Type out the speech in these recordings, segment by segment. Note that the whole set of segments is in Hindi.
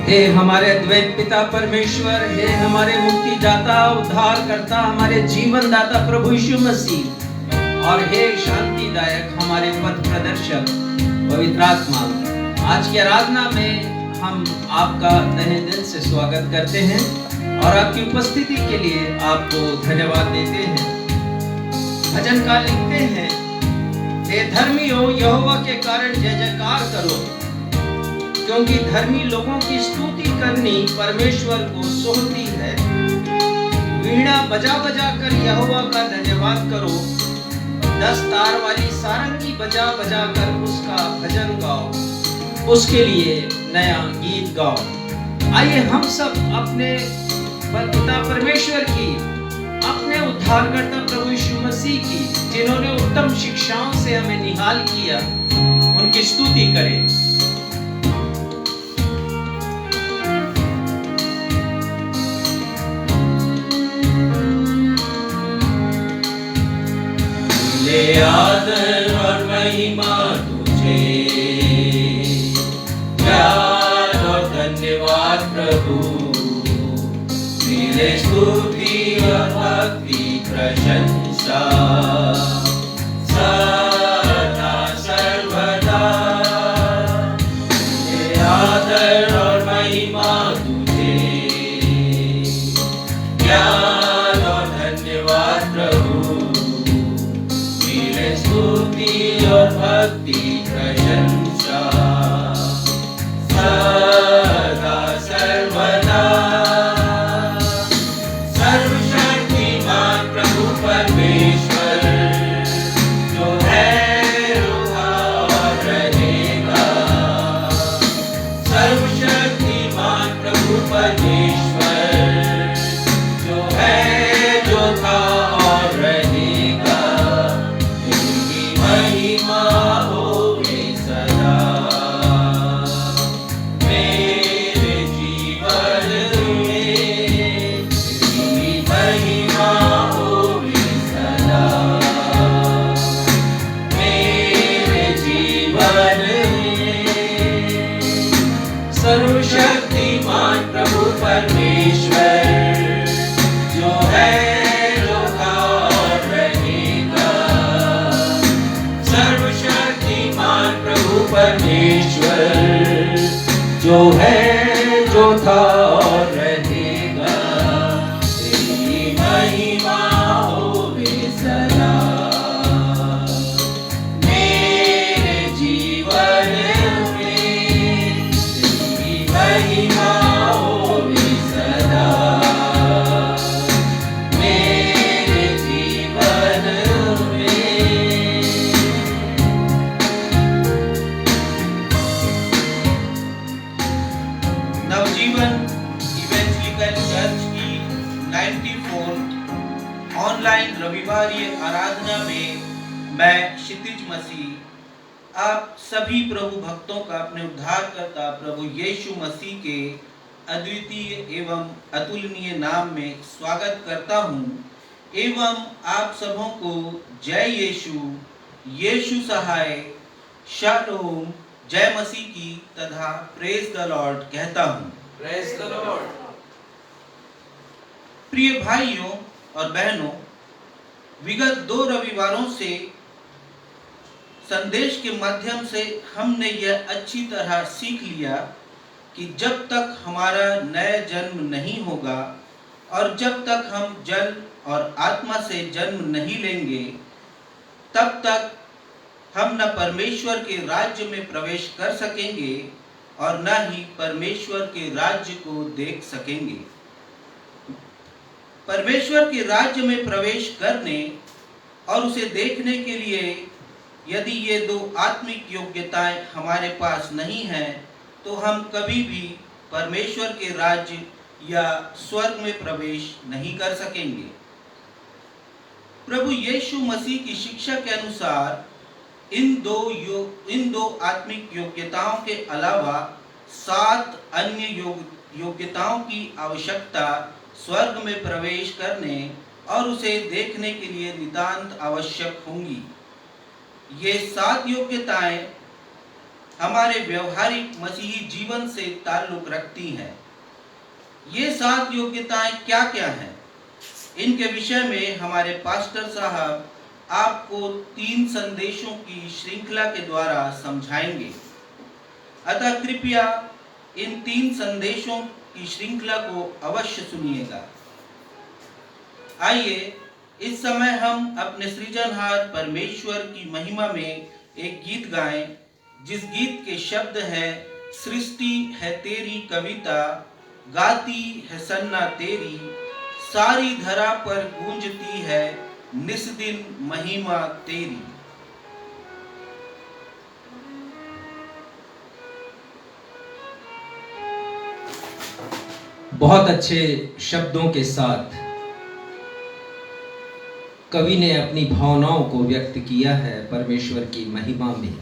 हे हमारे द्वैत पिता परमेश्वर, हे हमारे मुक्ति दाता, उद्धार करता, हमारे जीवन दाता प्रभु यीशु मसीह, और हे शांतिदायक हमारे पथ प्रदर्शक पवित्र आत्मा, आज की आराधना में हम आपका तहे दिल से स्वागत करते हैं और आपकी उपस्थिति के लिए आपको धन्यवाद देते हैं। भजनकार लिखते हैं, हे धर्मियों यहोवा के कारण जय जयकार करो, क्योंकि धर्मी लोगों की स्तुति करनी परमेश्वर को सोहती है। वीणा बजा बजा कर यहोवा का धन्यवाद करो, 10 तार वाली सारंगी बजा बजा कर उसका भजन गाओ, उसके लिए नया गीत गाओ। आइए हम सब अपने पिता परमेश्वर की, अपने उद्धारकर्ता प्रभु यीशु मसीह की, जिन्होंने उत्तम शिक्षाओं से हमें निहाल किया, उनकी स्तुति करें। ले आदर और महिमा तुझे, प्यार और धन्यवाद प्रभु, मेरे स्तुति और भक्ति प्रशंसा सदा सर्वदा। ले आदर और महिमा तुझे, प्यार और धन्यवाद प्रभु, स्तुति और भक्ति प्रशंसा सदा सर्वदा। सर्वशक्तिमान प्रभु परमेश्वर, जो है रुका और रहेगा। सर्वशक्तिमान प्रभु परमेश्वर, जो है जो था और रहेगा, महिमा होवे सदा मेरे जीवन में, तेरी महिमा होवे सदा मेरे जीवन में। सर्वशक्तिमान प्रभु परमेश्वर, जो है परमेश्वर, जो है जो था और रहेगा, तेरी महिमा होवे सदा मेरे जीवन में, तेरी महिमा होवे सदा मेरे जीवन में। नवजीवन इवेंजलिकल चर्च की 94 ऑनलाइन रविवारीय आराधना में मैं क्षितिज मसीह आप सभी प्रभु भक्तों का अपने उद्धारकर्ता प्रभु यीशु मसीह के अद्वितीय एवं अतुलनीय नाम में स्वागत करता हूँ एवं आप सबों को जय यीशु, यीशु सहाय, शालोम, जय मसीह की तथा प्रेज द लॉर्ड कहता हूँ। Praise the Lord. प्रिय भाइयों और बहनों, विगत 2 रविवारों से संदेश के माध्यम से हमने यह अच्छी तरह सीख लिया कि जब तक हमारा नया जन्म नहीं होगा और जब तक हम जल और आत्मा से जन्म नहीं लेंगे, तब तक हम न परमेश्वर के राज्य में प्रवेश कर सकेंगे और न ही परमेश्वर के राज्य को देख सकेंगे। परमेश्वर के राज्य में प्रवेश करने और उसे देखने के लिए यदि ये 2 आत्मिक योग्यताएं हमारे पास नहीं हैं, तो हम कभी भी परमेश्वर के राज्य या स्वर्ग में प्रवेश नहीं कर सकेंगे। प्रभु यीशु मसीह की शिक्षा के अनुसार इन दो आत्मिक योग्यताओं के अलावा 7 अन्य योग्यताओं की आवश्यकता स्वर्ग में प्रवेश करने और उसे देखने के लिए नितांत आवश्यक होंगी। ये 7 योग्यताएं हमारे व्यवहारिक मसीही जीवन से ताल्लुक रखती हैं। ये 7 योग्यताएं क्या क्या हैं? इनके विषय में हमारे पास्टर साहब आपको 3 संदेशों की श्रृंखला के द्वारा समझाएंगे। अतः कृपया इन 3 संदेशों की श्रृंखला को अवश्य सुनिएगा। आइए इस समय हम अपने सृजनहार परमेश्वर की महिमा में एक गीत गाएं, जिस गीत के शब्द है, सृष्टि है तेरी कविता, गाती है सन्ना तेरी, सारी धरा पर गूंजती है निस्दिन महिमा तेरी। बहुत अच्छे शब्दों के साथ कवि ने अपनी भावनाओं को व्यक्त किया है परमेश्वर की महिमा में।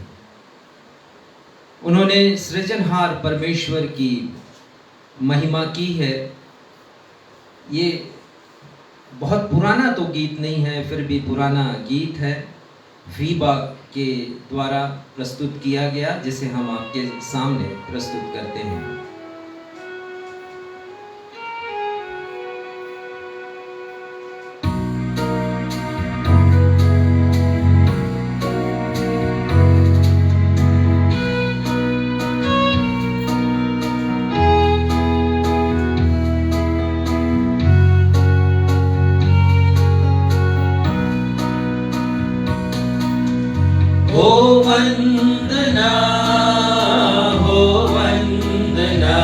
उन्होंने सृजनहार परमेश्वर की महिमा की है। ये बहुत पुराना तो गीत नहीं है, फिर भी पुराना गीत है, वीबा के द्वारा प्रस्तुत किया गया, जिसे हम आपके सामने प्रस्तुत करते हैं। वंदना हो वंदना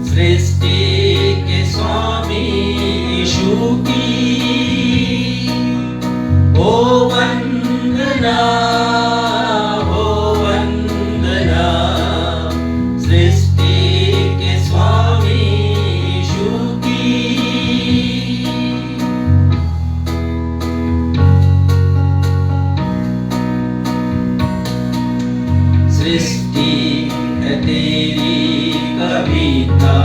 सृष्टि के स्वामी यीशु की। हो वंदना हो वंदना सृष्टि के स्वामी यीशु की। सृष्टि है तेरी कविता,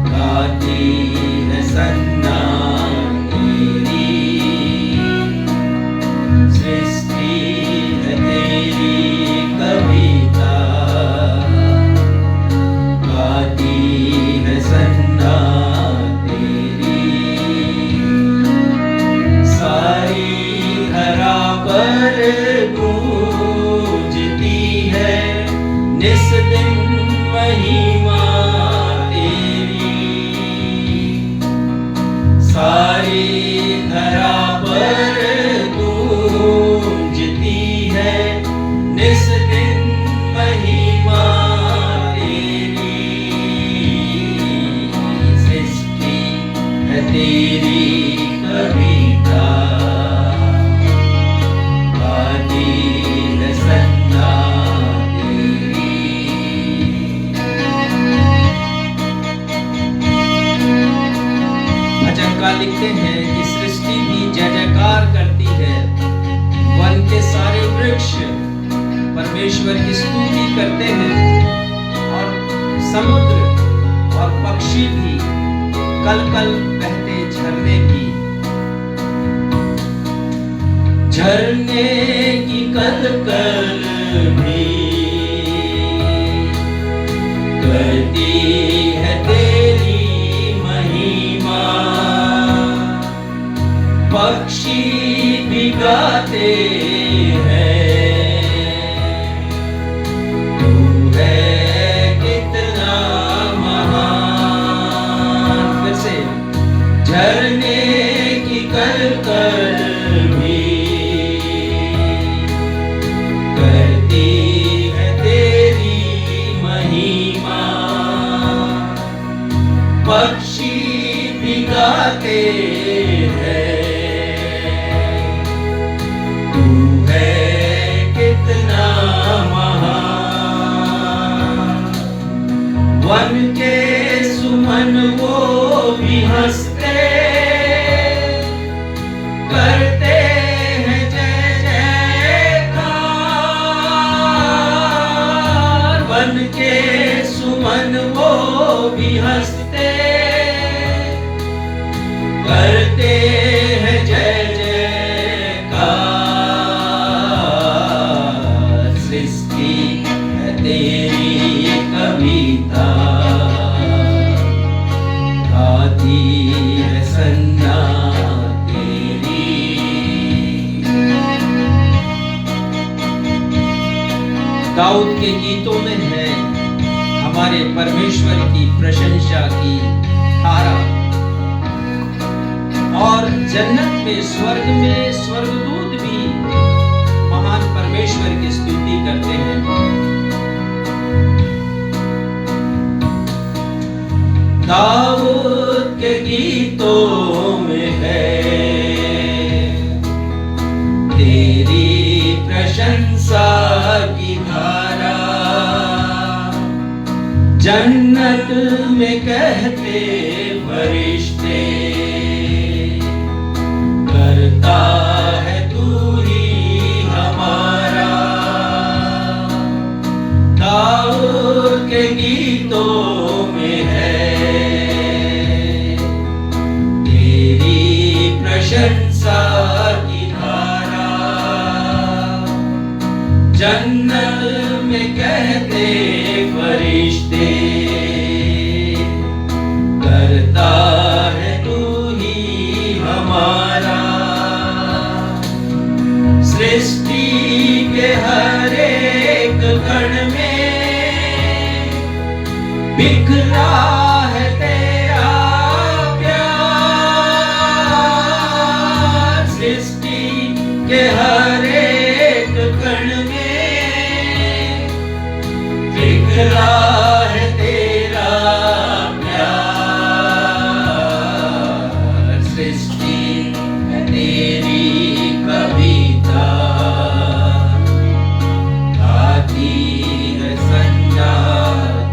गाती है सन्ना तेरी। सृष्टि है तेरी कविता, गाती है सन्ना तेरी। सारी धरा पर निस दिन महिमा तेरी। सारी धरा पर गूंजती है निस दिन महिमा तेरी। सृष्टि है तेरी कविता, गाती है सन्ना। लिखते हैं कि सृष्टि भी जय जयकार करती है, वन के सारे वृक्ष परमेश्वर की स्तुति करते हैं, और समुद्र और पक्षी भी कल कल बहते झरने भी। झरने की कल कल भी करती है तेरी महिमा। पक्षी भी गाते हैं, तू है कितना महान। फिर से झरने की कल कल भी करती है तेरी महिमा। पक्षी भी गाते हैं, वन के सुमन वो भी हंसते करते हैं जय जयकार। वन के सुमन वो भी हंसते करते हैं जय जयकार। दाऊद के गीतों में है हमारे परमेश्वर की प्रशंसा की धारा। और जन्नत में स्वर्गदूत भी महान परमेश्वर की स्तुति करते हैं। दाऊद के गीतों में है तेरी प्रशंसा की धारा। जन्नत में कहते फरिश्ते करता है तू ही हमारा। दाऊद के गीतों में है तेरी प्रशंसा की धारा। जन्नत में कहते फरिश्ते करता है तू ही हमारा। सृष्टि के हर एक कण में बिखरा है तेरा प्यार। सृष्टि के हर एक कण में बिखरा है तेरा प्यार। सृष्टि है तेरी कविता गाती है संज्ञा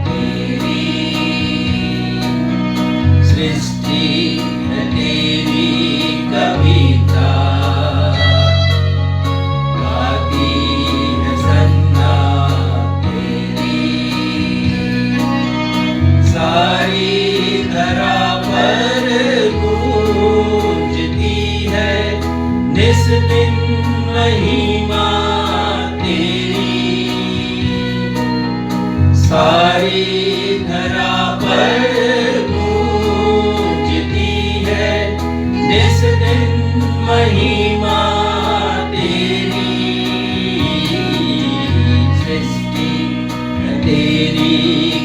तेरी। सृष्टि है तेरी कविता गाती है संज्ञा तेरी। सारी धरा पर गूंजती है निस दिन महिमा तेरी। सारी धरा पर गूंजती है निस दिन महिमा तेरी। सृष्टि है तेरी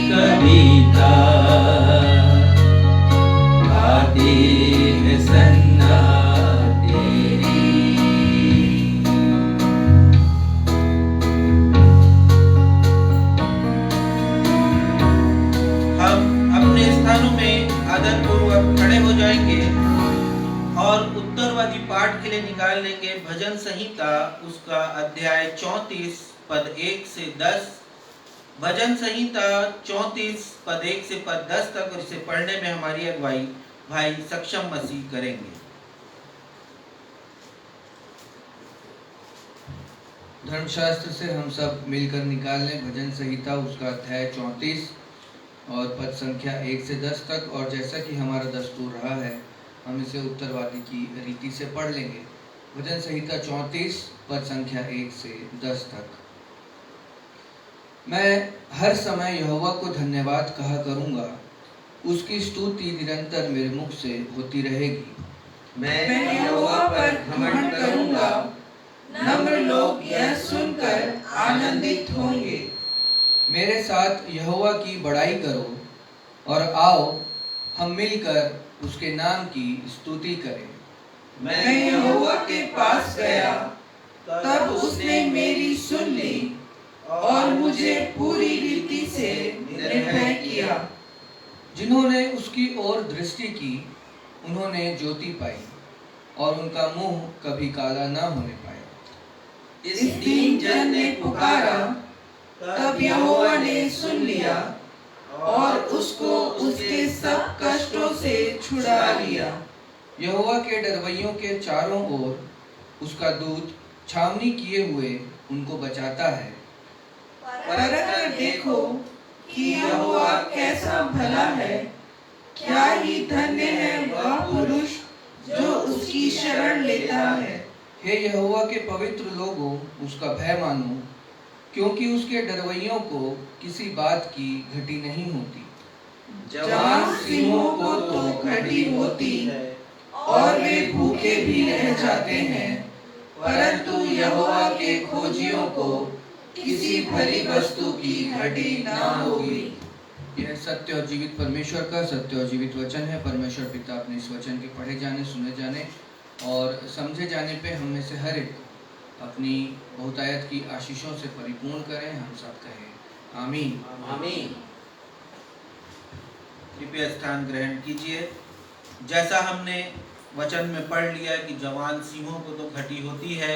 कविता गाती है संज्ञा तेरी। हम अपने स्थानों में आदरपूर्वक खड़े हो जाएंगे और उत्तरवादी पाठ के लिए निकाल लेंगे भजन संहिता उसका अध्याय 34 पद 1 से 10। भजन संहिता 34 पद 1 से पद 10 तक, और इसे पढ़ने में हमारी अगुवाई भाई सक्षम मसीह करेंगे। धर्मशास्त्र से हम सब मिलकर निकाल लें भजन संहिता उसका अध्याय 34 और पद संख्या 1 से 10 तक। और जैसा कि हमारा दस्तूर रहा है हम इसे उत्तरवादी की रीति से पढ़ लेंगे। भजन संहिता 34 पद संख्या 1 से 10 तक। मैं हर समय यहोवा को धन्यवाद कहा करूंगा, उसकी स्तुति निरंतर मेरे मुख से होती रहेगी। मैं यहोवा पर घमंड करूंगा, नम्र लोग यह सुनकर आनंदित होंगे। मेरे साथ यहोवा की बड़ाई करो और आओ हम मिलकर उसके नाम की स्तुति करें। मैं यहोवा के पास गया, तब उसने मेरी सुन ली और मुझे पूरी रीति से निर्भय किया। जिन्होंने उसकी ओर दृष्टि की उन्होंने ज्योति पाई और उनका मुंह कभी काला न होने पाया। इस दीन जन ने पुकारा, तब यहोवा ने सुन लिया और उसको उसके सब कष्टों से छुड़ा लिया। यहोवा के डरवैयों के चारों ओर उसका दूत छावनी किए हुए उनको बचाता है। परख कर देखो कि यहोवा कैसा भला है। क्या ही धन्य है वह पुरुष जो उसकी शरण लेता है। हे यहोवा के पवित्र लोगों, उसका भय मानो, क्योंकि उसके डरवैयों को किसी बात की घटी नहीं होती। जवान सिंहों को तो घटी होती और वे भूखे भी रह जाते हैं, परंतु यहोवा के खोजियों को किसी भली वस्तु की घटी न होगी। यह सत्य और जीवित परमेश्वर का सत्य और जीवित वचन है। परमेश्वर पिता अपने इस वचन के पढ़े जाने, सुने जाने और समझे जाने पे हम में से हर एक अपनी बहुतायत की आशीषों से परिपूर्ण करें। हम सब कहें आमीन। आमीन। कृपया स्थान ग्रहण कीजिए। जैसा हमने वचन में पढ़ लिया कि जवान सिंहों को तो घटी होती है,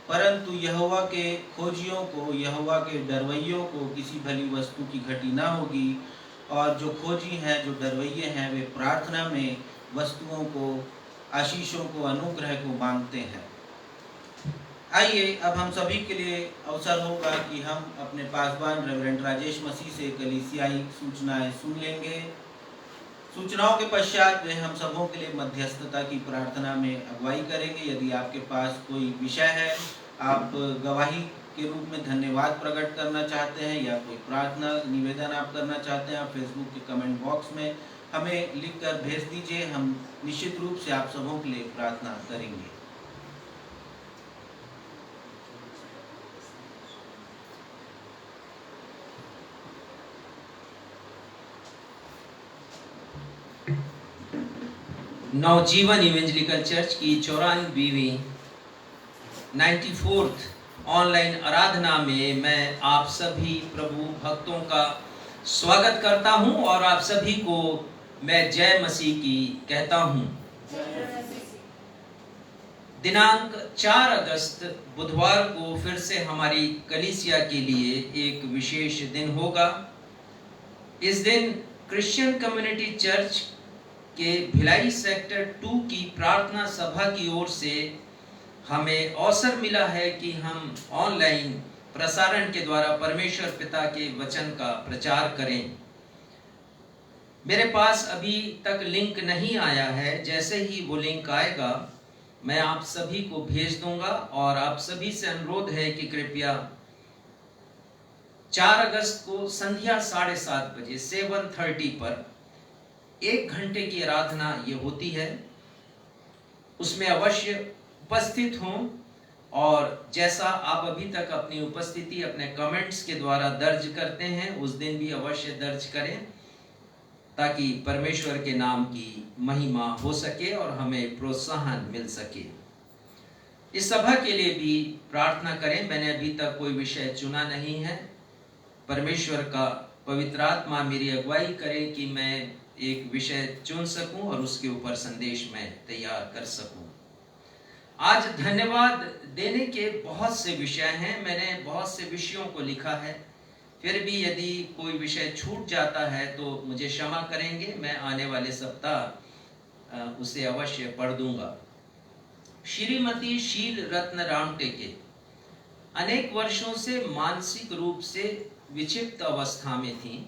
परंतु यहोवा के खोजियों को, यहोवा के डरवैयों को किसी भली वस्तु की घटी ना होगी। और जो खोजी हैं, जो डरवैये हैं, वे प्रार्थना में वस्तुओं को, आशीषों को, अनुग्रह को मांगते हैं। आइए अब हम सभी के लिए अवसर होगा कि हम अपने पासवान रेवरेंड राजेश मसीह से कलीसियाई सूचनाएं सुन लेंगे। सूचनाओं के पश्चात वे हम सबों के लिए मध्यस्थता की प्रार्थना में अगुवाई करेंगे। यदि आपके पास कोई विषय है, आप गवाही के रूप में धन्यवाद प्रकट करना चाहते हैं या कोई प्रार्थना निवेदन आप करना चाहते हैं, आप फेसबुक के कमेंट बॉक्स में हमें लिखकर भेज दीजिए। हम निश्चित रूप से आप सबों के लिए प्रार्थना करेंगे। नवजीवन इवेंजलिकल चर्च की 94वीं 94th ऑनलाइन आराधना में मैं आप सभी प्रभु भक्तों का स्वागत करता हूं और आप सभी को मैं जय मसीह की कहता हूं। दिनांक 4 अगस्त बुधवार को फिर से हमारी कलीसिया के लिए एक विशेष दिन होगा। इस दिन क्रिश्चियन कम्युनिटी चर्च के भिलाई सेक्टर 2 की प्रार्थना सभा की ओर से हमें अवसर मिला है कि हम ऑनलाइन प्रसारण के द्वारा परमेश्वर पिता के वचन का प्रचार करें। मेरे पास अभी तक लिंक नहीं आया है। जैसे ही वो लिंक आएगा मैं आप सभी को भेज दूंगा और आप सभी से अनुरोध है कि कृपया 4 अगस्त को संध्या 7:30 बजे 7:30 पर 1 घंटे की आराधना ये होती है। उसमें अवश्य उपस्थित हों और जैसा आप अभी तक अपनी उपस्थिति अपने कमेंट्स के द्वारा दर्ज करते हैं, उस दिन भी अवश्य दर्ज करें ताकि परमेश्वर के नाम की महिमा हो सके और हमें प्रोत्साहन मिल सके। इस सभा के लिए भी प्रार्थना करें। मैंने अभी तक कोई विषय चुना नहीं है। परमेश्वर का पवित्र आत्मा मेरी अगुवाई करे कि मैं एक विषय चुन सकूं और उसके ऊपर संदेश मैं तैयार कर सकूं। आज धन्यवाद देने के बहुत से विषय हैं। मैंने बहुत से विषयों को लिखा है, फिर भी यदि कोई विषय छूट जाता है तो मुझे क्षमा करेंगे। मैं आने वाले सप्ताह उसे अवश्य पढ़ दूंगा। श्रीमती शील रत्न रामटेके अनेक वर्षों से मानसिक रूप से विक्षिप्त अवस्था में थीं।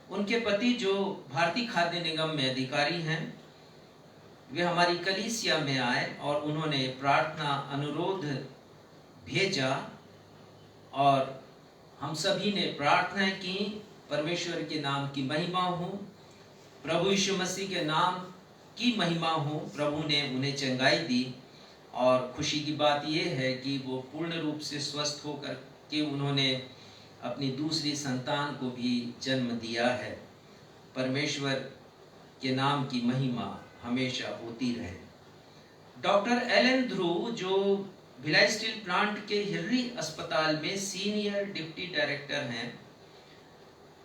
उनके पति जो भारतीय खाद्य निगम में अधिकारी हैं, वे हमारी कलीसिया में आए और उन्होंने प्रार्थना अनुरोध भेजा और हम सभी ने प्रार्थना की। परमेश्वर के नाम की महिमा हो, प्रभु यीशु मसीह के नाम की महिमा हो। प्रभु ने उन्हें चंगाई दी और खुशी की बात यह है कि वो पूर्ण रूप से स्वस्थ होकर के उन्होंने अपनी दूसरी संतान को भी जन्म दिया है। परमेश्वर के नाम की महिमा हमेशा होती रहे। डॉक्टर एलन ध्रुव जो भिलाई स्टील प्लांट के हिर्री अस्पताल में सीनियर डिप्टी डायरेक्टर हैं,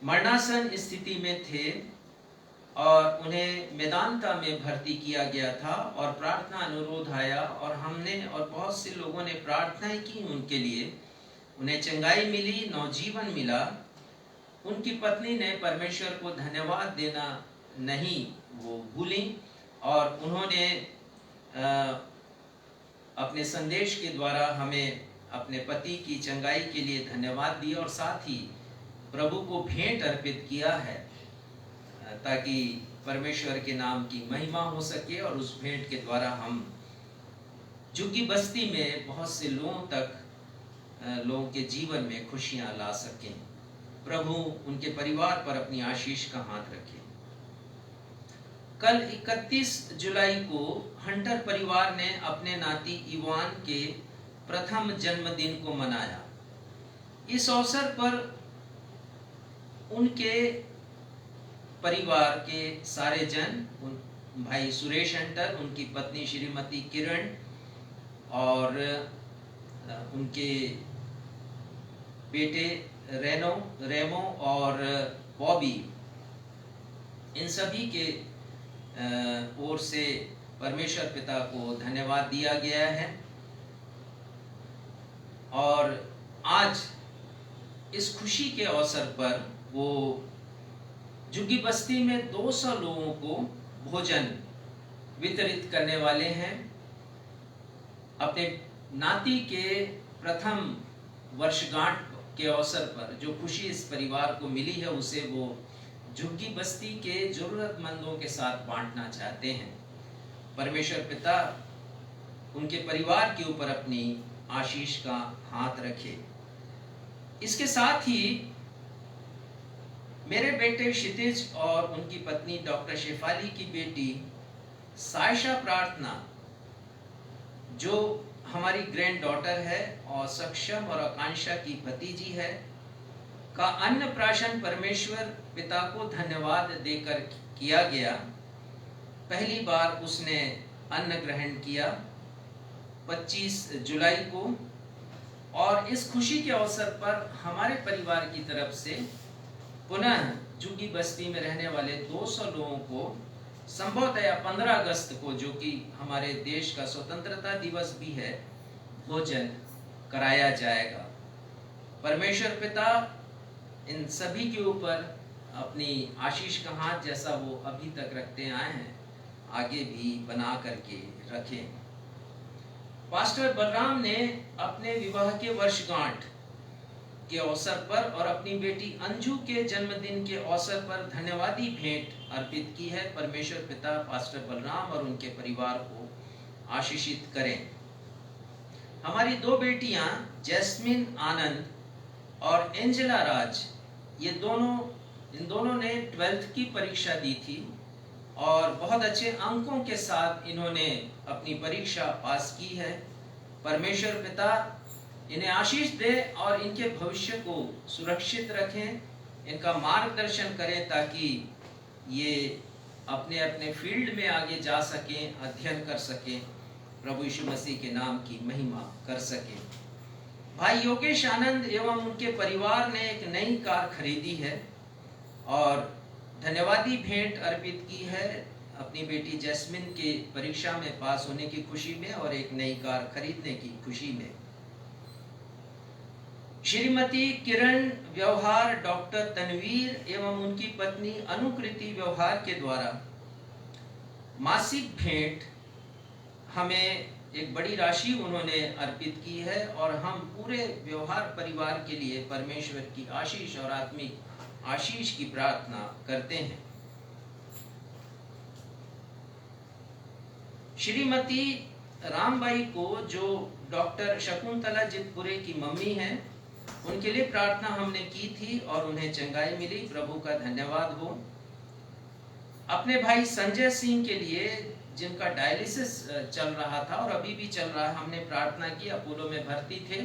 मरणासन स्थिति में थे और उन्हें मेदांता में भर्ती किया गया था और प्रार्थना अनुरोध आया और हमने और बहुत से लोगों ने प्रार्थनाएं की उनके लिए। उन्हें चंगाई मिली, नवजीवन मिला। उनकी पत्नी ने परमेश्वर को धन्यवाद देना नहीं वो भूली और उन्होंने अपने संदेश के द्वारा हमें अपने पति की चंगाई के लिए धन्यवाद दिया और साथ ही प्रभु को भेंट अर्पित किया है ताकि परमेश्वर के नाम की महिमा हो सके और उस भेंट के द्वारा हम झुग्गी बस्ती में बहुत से लोगों तक लोगों के जीवन में खुशियां ला सकें। प्रभु उनके परिवार पर अपनी आशीष का हाथ रखे। कल 31 जुलाई को हंटर परिवार ने अपने नाती इवान के प्रथम जन्मदिन को मनाया। इस अवसर पर उनके परिवार के सारे जन, भाई सुरेश अंटर, उनकी पत्नी श्रीमती किरण और उनके बेटे रेमो और बॉबी, इन सभी के ओर से परमेश्वर पिता को धन्यवाद दिया गया है। और आज इस खुशी के अवसर पर वो झुग्गी बस्ती में 200 लोगों को भोजन वितरित करने वाले हैं। अपने नाती के प्रथम वर्षगांठ के अवसर पर जो खुशी इस परिवार को मिली है, उसे वो झुग्गी बस्ती के जरूरतमंदों के साथ बांटना चाहते हैं। परमेश्वर पिता उनके परिवार के ऊपर अपनी आशीष का हाथ रखे। इसके साथ ही मेरे बेटे क्षितिज और उनकी पत्नी डॉक्टर शेफाली की बेटी सायशा प्रार्थना, जो हमारी ग्रैंड डॉटर है और सक्षम और आकांक्षा की भतीजी है, का अन्नप्राशन परमेश्वर पिता को धन्यवाद देकर किया गया। पहली बार उसने अन्न ग्रहण किया 25 जुलाई को, और इस खुशी के अवसर पर हमारे परिवार की तरफ से पुनः झुग्गी बस्ती में रहने वाले 200 लोगों को संभवतः 15 अगस्त को, जो कि हमारे देश का स्वतंत्रता दिवस भी है, भोजन कराया जाएगा। परमेश्वर पिता इन सभी के ऊपर अपनी आशीष का हाथ, जैसा वो अभी तक रखते आए हैं, आगे भी बना करके रखें। पास्टर बलराम ने अपने विवाह के वर्षगांठ के अवसर पर और अपनी बेटी अंजू के जन्मदिन के अवसर पर धन्यवादी भेंट अर्पित की है। परमेश्वर पिता पास्टर बलराम और उनके परिवार को आशीषित करें। हमारी 2 बेटियां जैस्मिन आनंद और एंजेला राज, इन दोनों ने 12th की परीक्षा दी थी और बहुत अच्छे अंकों के साथ इन्होंने अपनी परीक्षा पास की है। परमेश्वर पिता इन्हें आशीष दे और इनके भविष्य को सुरक्षित रखें, इनका मार्गदर्शन करें, ताकि ये अपने अपने फील्ड में आगे जा सकें, अध्ययन कर सकें, प्रभु यीशु मसीह के नाम की महिमा कर सकें। भाई योगेश आनंद एवं उनके परिवार ने एक नई कार खरीदी है और धन्यवादी भेंट अर्पित की है अपनी बेटी जैस्मिन के परीक्षा में पास होने की खुशी में और एक नई कार खरीदने की खुशी में। श्रीमती किरण व्यवहार, डॉक्टर तनवीर एवं उनकी पत्नी अनुकृति व्यवहार के द्वारा मासिक भेंट हमें एक बड़ी राशि उन्होंने अर्पित की है और हम पूरे व्यवहार परिवार के लिए परमेश्वर की आशीष और आत्मिक आशीष की प्रार्थना करते हैं। श्रीमती रामबाई को, जो डॉक्टर शकुंतला जितपुरे की मम्मी हैं, उनके लिए प्रार्थना हमने की थी और उन्हें चंगाई मिली। प्रभु का धन्यवाद हो। अपने भाई संजय सिंह के लिए, जिनका डायलिसिस चल रहा था और अभी भी चल रहा है, हमने प्रार्थना की। अपोलो में भर्ती थे,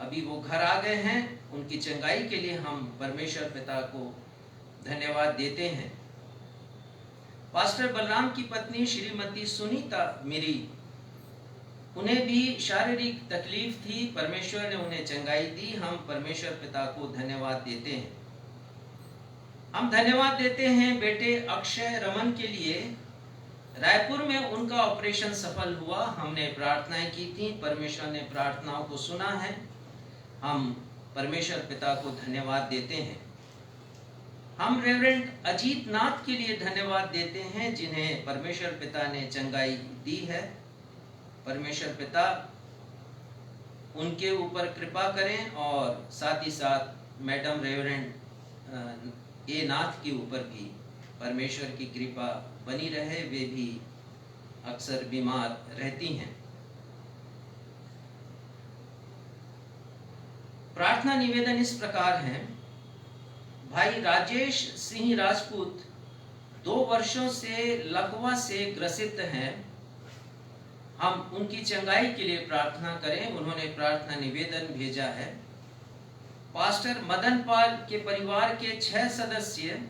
अभी वो घर आ गए हैं। उनकी चंगाई के लिए हम परमेश्वर पिता को धन्यवाद देते हैं। पास्टर बलराम की पत्नी श्रीमती सुनीता मिरी, उन्हें भी शारीरिक तकलीफ थी, परमेश्वर ने उन्हें चंगाई दी। हम परमेश्वर पिता को धन्यवाद देते हैं। हम धन्यवाद देते हैं बेटे अक्षय रमन के लिए। रायपुर में उनका ऑपरेशन सफल हुआ। हमने प्रार्थनाएं की थी, परमेश्वर ने प्रार्थनाओं को सुना है। हम परमेश्वर पिता को धन्यवाद देते हैं। हम रेवरेंड अजीत नाथ के लिए धन्यवाद देते हैं, जिन्हें परमेश्वर पिता ने चंगाई दी है। परमेश्वर पिता उनके ऊपर कृपा करें और साथ ही साथ मैडम रेवरेंड ए नाथ के ऊपर भी परमेश्वर की कृपा बनी रहे। वे भी अक्सर बीमार रहती हैं। प्रार्थना निवेदन इस प्रकार है। भाई राजेश सिंह राजपूत 2 वर्षों से लकवा से ग्रसित हैं। हम उनकी चंगाई के लिए प्रार्थना करें। उन्होंने प्रार्थना निवेदन भेजा है। पास्टर मदन पाल के परिवार के 6 सदस्य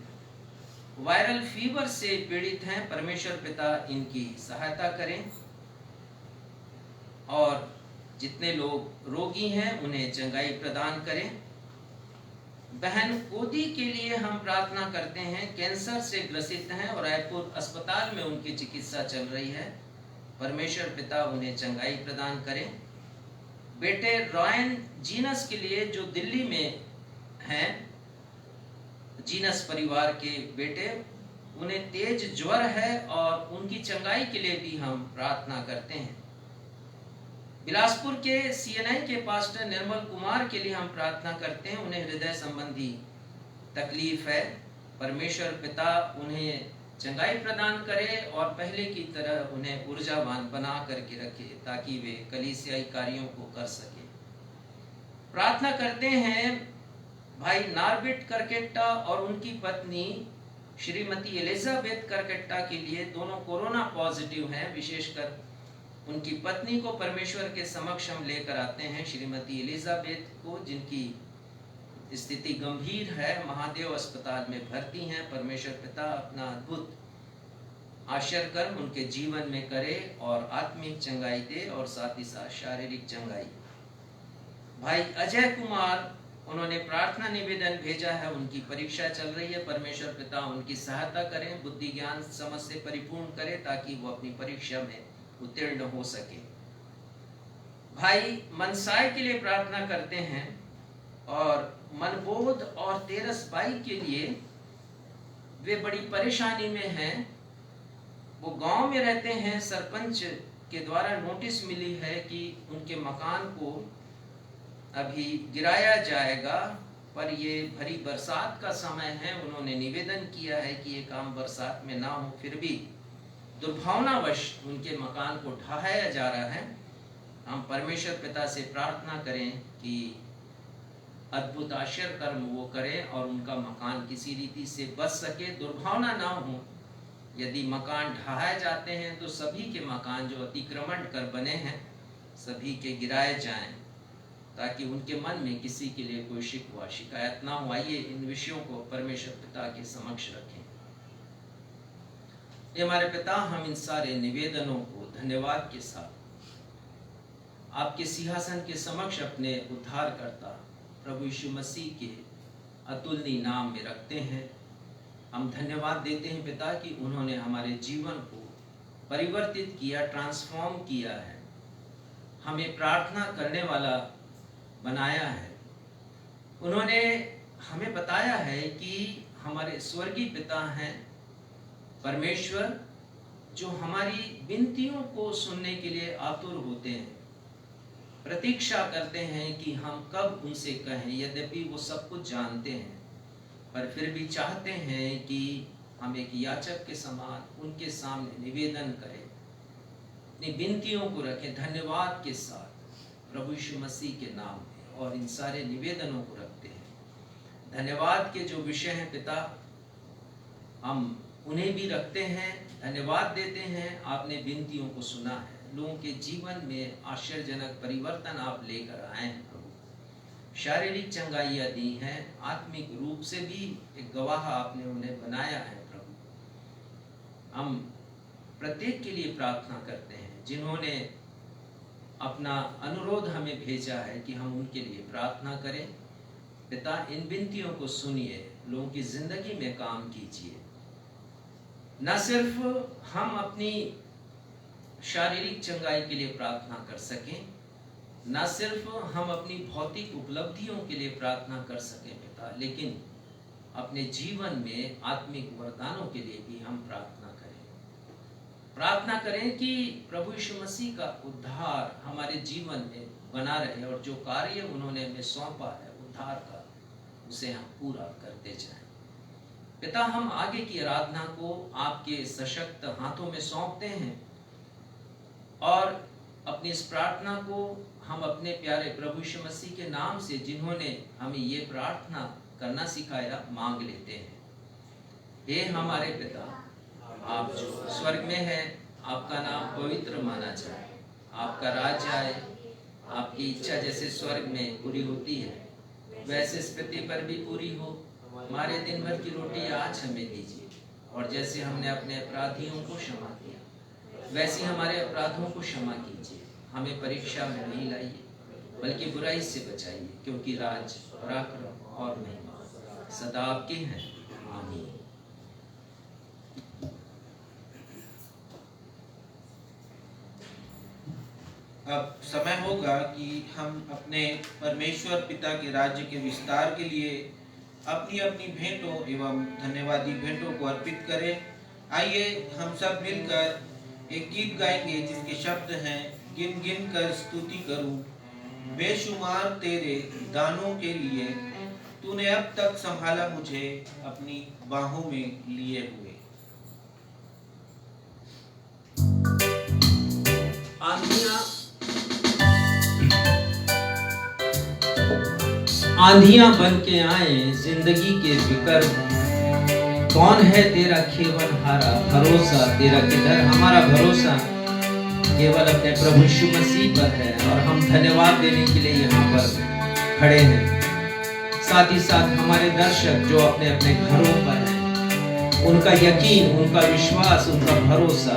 वायरल फीवर से पीड़ित हैं। परमेश्वर पिता इनकी सहायता करें और जितने लोग रोगी हैं उन्हें चंगाई प्रदान करें। बहन कोदी के लिए हम प्रार्थना करते हैं, कैंसर से ग्रसित हैं और रायपुर अस्पताल में उनकी चिकित्सा चल रही है। परमेश्वर पिता उन्हें चंगाई प्रदान करें। बेटे रॉयन जीनस के लिए जो दिल्ली में हैं, जीनस परिवार के बेटे, उन्हें तेज ज्वर है और उनकी चंगाई के लिए भी हम प्रार्थना करते हैं। बिलासपुर के सीएनआई के पास्टर निर्मल कुमार के लिए हम प्रार्थना करते हैं, उन्हें हृदय संबंधी तकलीफ है। परमेश्वर पिता उन्हें चंगाई प्रदान करे और पहले की तरह उन्हें ऊर्जावान बना करके रखे ताकि वे कलीसियाई कार्यों को कर सके। प्रार्थना करते हैं भाई नारबिट करकेट्टा और उनकी पत्नी श्रीमती एलिजाबेथ करकेट्टा के लिए, दोनों कोरोना पॉजिटिव हैं। विशेषकर उनकी पत्नी को परमेश्वर के समक्ष हम लेकर आते हैं, श्रीमती एलिजाबेथ को, जिनकी स्थिति गंभीर है, महादेव अस्पताल में भर्ती हैं। परमेश्वर पिता अपना अद्भुत आश्चर्य कर्म उनके जीवन में करे और आत्मिक चंगाई दे और साथ ही साथ शारीरिक चंगाई। भाई अजय कुमार, उन्होंने प्रार्थना निवेदन भेजा है, उनकी परीक्षा चल रही है। परमेश्वर पिता उनकी सहायता करें, बुद्धि ज्ञान समझ से परिपूर्ण करे ताकि वो अपनी परीक्षा में उत्तीर्ण हो सके। भाई मनसाय के लिए प्रार्थना करते हैं और मनबोध और तेरस बाई के लिए, वे बड़ी परेशानी में हैं। वो गांव में रहते हैं। सरपंच के द्वारा नोटिस मिली है कि उनके मकान को अभी गिराया जाएगा, पर ये भरी बरसात का समय है। उन्होंने निवेदन किया है कि ये काम बरसात में ना हो, फिर भी दुर्भावनावश उनके मकान को ढहाया जा रहा है। हम परमेश्वर पिता से प्रार्थना करें कि अद्भुत आश्चर्य कर्म वो करें और उनका मकान किसी रीति से बच सके, दुर्भावना ना हो। यदि मकान ढहाए जाते हैं तो सभी के मकान जो अतिक्रमण कर बने हैं सभी के गिराए जाएं, ताकि उनके मन में किसी के लिए कोई शिकवा शिकायत ना हो। आइए इन विषयों को परमेश्वर पिता के समक्ष रखें। ये हमारे पिता, हम इन सारे निवेदनों को धन्यवाद के साथ आपके सिंहासन के समक्ष अपने उद्धारकर्ता प्रभु यीशु मसीह के अतुलनीय नाम में रखते हैं। हम धन्यवाद देते हैं पिता कि उन्होंने हमारे जीवन को परिवर्तित किया, ट्रांसफॉर्म किया है, हमें प्रार्थना करने वाला बनाया है। उन्होंने हमें बताया है कि हमारे स्वर्गीय पिता हैं परमेश्वर, जो हमारी विनतियों को सुनने के लिए आतुर होते हैं, प्रतीक्षा करते हैं कि हम कब उनसे कहें। यद्यपि वो सब कुछ जानते हैं, पर फिर भी चाहते हैं कि हम एक याचक के समान उनके सामने निवेदन करें, अपनी विनतियों को रखें धन्यवाद के साथ प्रभु यीशु मसीह के नाम में, और इन सारे निवेदनों को रखते हैं। धन्यवाद के जो विषय हैं पिता, हम उन्हें भी रखते हैं, धन्यवाद देते हैं। आपने विनतियों को सुना है, लोगों के जीवन में आश्चर्यजनक परिवर्तन आप लेकर आए हैं प्रभु। शारीरिक चंगाइयाँ दी हैं, आत्मिक रूप से भी एक गवाह आपने उन्हें बनाया है प्रभु। हम प्रत्येक के लिए प्रार्थना करते हैं जिन्होंने अपना अनुरोध हमें भेजा है कि हम उनके लिए प्रार्थना करें। पिता, इन विनतियों को सुनिए, लोगों की जिंदगी में काम कीजिए। न सिर्फ हम अपनी शारीरिक चंगाई के लिए प्रार्थना कर सकें, न सिर्फ हम अपनी भौतिक उपलब्धियों के लिए प्रार्थना कर सकें पिता, लेकिन अपने जीवन में आत्मिक वरदानों के लिए भी हम प्रार्थना करें। प्रार्थना करें कि प्रभु यीशु मसीह का उद्धार हमारे जीवन में बना रहे और जो कार्य उन्होंने हमें सौंपा है उद्धार का, उसे हम पूरा करते जाएं। पिता, हम आगे की आराधना को आपके सशक्त हाथों में सौंपते हैं और अपनी इस प्रार्थना को हम अपने प्यारे प्रभु यीशु मसीह के नाम से, जिन्होंने हमें ये प्रार्थना करना सिखाया, मांग लेते हैं। हे हमारे पिता, आप जो स्वर्ग में हैं, आपका नाम पवित्र माना जाए, आपका राज्य आए, आपकी इच्छा जैसे स्वर्ग में पूरी होती है वैसे इस पृथ्वी पर भी पूरी हो। हमारे दिन भर की रोटी आज हमें दीजिए, और जैसे हमने अपने अपराधियों को क्षमा किया वैसे हमारे अपराधों को क्षमा कीजिए। हमें परीक्षा में नहीं लाइए, बल्कि बुराई से बचाइए, क्योंकि राज, पराक्रम और महिमा सदा आपके हैं। आमीन। अब समय होगा कि हम अपने परमेश्वर पिता के राज्य के विस्तार के लिए अपनी अपनी भेंटों एवं धन्यवादी भेंटों को अर्पित करें। आइए हम सब मिलकर एक गीत गाएंगे जिसके शब्द हैं, गिन गिन कर स्तुति करूं बेशुमार तेरे दानों के लिए, तूने अब तक संभाला मुझे अपनी बाहों में लिए हुए। आंधियां बन के आए जिंदगी के फिकर, कौन है तेरा खेवन हारा भरोसा, तेरा किधर। हमारा भरोसा केवल अपने प्रभु यीशु मसीह पर है, और हम धन्यवाद देने के लिए यहाँ पर खड़े हैं। साथ ही साथ हमारे दर्शक जो अपने अपने घरों पर हैं, उनका यकीन, उनका विश्वास, उनका भरोसा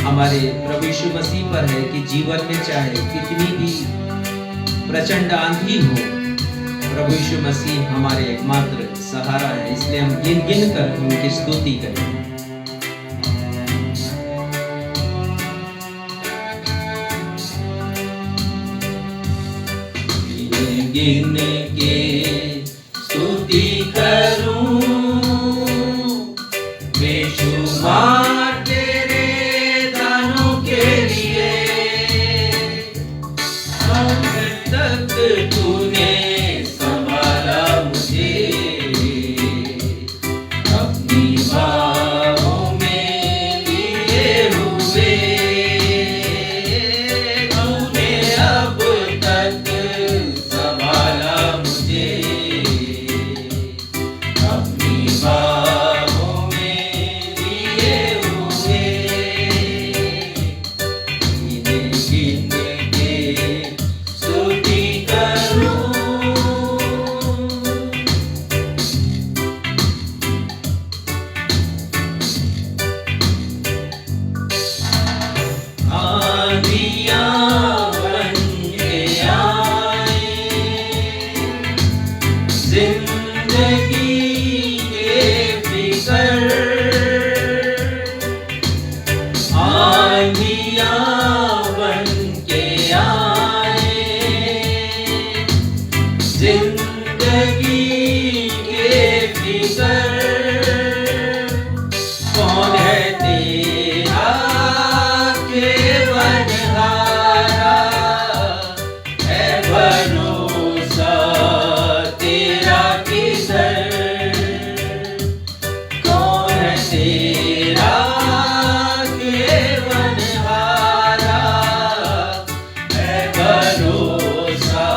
हमारे प्रभु यीशु मसीह पर है कि जीवन में चाहे कितनी भी प्रचंड आंधी हो, प्रभु यीशु मसीह हमारे एकमात्र सहारा है। इसलिए हम गिन गिन कर उनकी स्तुति करें। गिन के स्तुति करूं बेशुमार तेरे दानों के लिए, अब तक तूने संभाला मुझे अपनी बाहों में लिए हुए, तूने अब तक संभाला मुझे अपनी बाहों में लिए हुए। गिन गिन के स्तुति करूं आंधियां बन के आए जिंदगी के फिकर, आंधियां बन के आए जिंदगी के फिकर, कौन है तेरा केवल हारा है भरोसा तेरा किधर, कौन है तेरा केवल हारा है भरोसा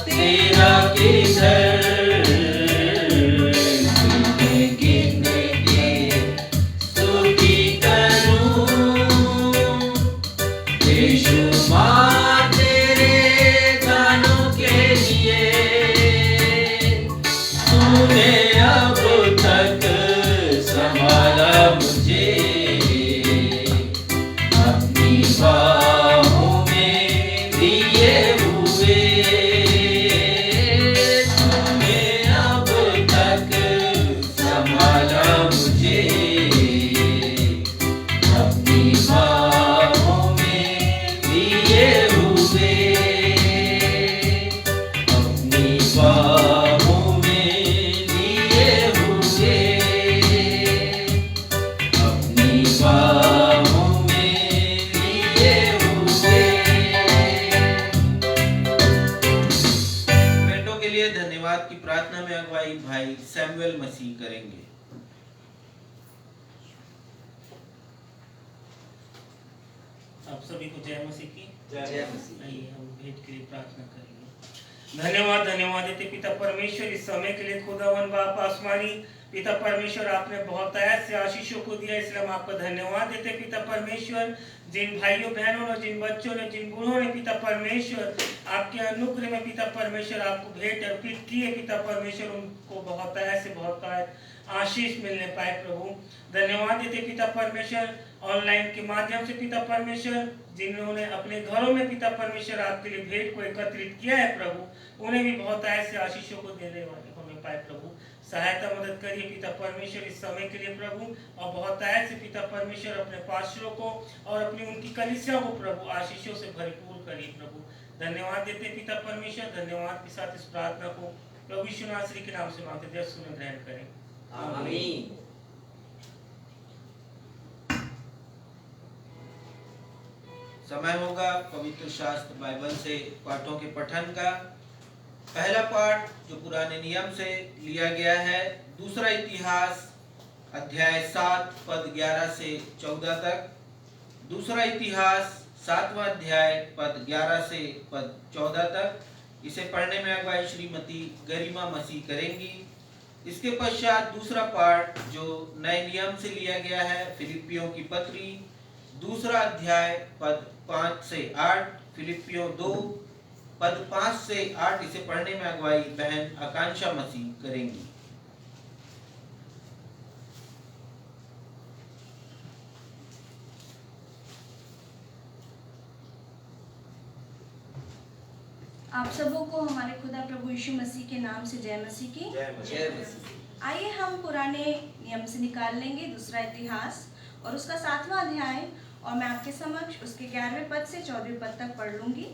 तेरा किधर। गिन गिन के स्तुति करूं बेशुमार तेरे दानों के लिए, तूने अब तक संभाला मुझे अपनी बाहों में लिए हुए, तूने अब तक संभाला मुझे अपनी बाहों में लिए हुए, अपनी बाहों में लिए हुए, अपनी बाहों में लिए हुए। भेंटों के लिए धन्यवाद की प्रार्थना में अगुवाई भाई सैमुअल मसीह करेंगे। आप सभी को जय मसीह की। जय मसीह। आइए हम भेंट के लिए प्रार्थना करेंगे। धन्यवाद धन्यवाद देते पिता परमेश्वर इस समय के लिए। खुदावन बाप आसमानी पिता परमेश्वर, आपने बहुत ऐसे आशीषों को दिया, इसलिए हम आपको धन्यवाद देते पिता परमेश्वर। जिन भाइयों बहनों ने, जिन बच्चों ने, जिन बूढ़ों ने पिता परमेश्वर आपके अनुग्रह में पिता परमेश्वर आपको भेंट अर्पित किए पिता परमेश्वर, उनको बहुत आशीष मिलने पाए प्रभु। धन्यवाद देते पिता परमेश्वर ऑनलाइन के माध्यम से पिता परमेश्वर, जिन्होंने अपने घरों में पिता परमेश्वर आपके लिए भेंट को एकत्रित किया है प्रभु, उन्हें भी बहुत ऐसे आशीषों को देने वाले होने पाए प्रभु। सहायता मदद करिए पिता परमेश्वर इस समय के लिए प्रभु, और बहुत ऐसे पिता परमेश्वर अपने पास्टरों को और अपनी उनकी कलीसिया को प्रभु आशीषों से भरपूर करिए प्रभु। धन्यवाद देते पिता परमेश्वर, धन्यवाद के साथ इस प्रार्थना को प्रभु यीशु नासरी के नाम से मांगते हैं, सुन ग्रहण करें। आमीन। समय होगा पवित्र शास्त्र बाइबल से पाठों के पठन का। पहला पाठ जो पुराने नियम से लिया गया है, दूसरा इतिहास अध्याय 7 पद 11 से 14 तक। दूसरा इतिहास 7वां अध्याय पद 11 से पद 14 तक। इसे पढ़ने में अगुवाई श्रीमती गरिमा मसीह करेंगी। इसके पश्चात दूसरा पाठ जो नए नियम से लिया गया है, फिलिपियों की पत्री दूसरा अध्याय पद 5 से 8, फिलिपियों 2 पद 5 से 8। इसे पढ़ने में अगुवाई बहन आकांक्षा मसीह करेंगी। आप सबों को हमारे खुदा प्रभु यीशु मसीह के नाम से जय मसीह की। जय मसीह। आइए हम पुराने नियम से निकाल लेंगे दूसरा इतिहास और उसका 7वां अध्याय, और मैं आपके समक्ष उसके 11वें पद से 14वें पद तक पढ़ लूंगी।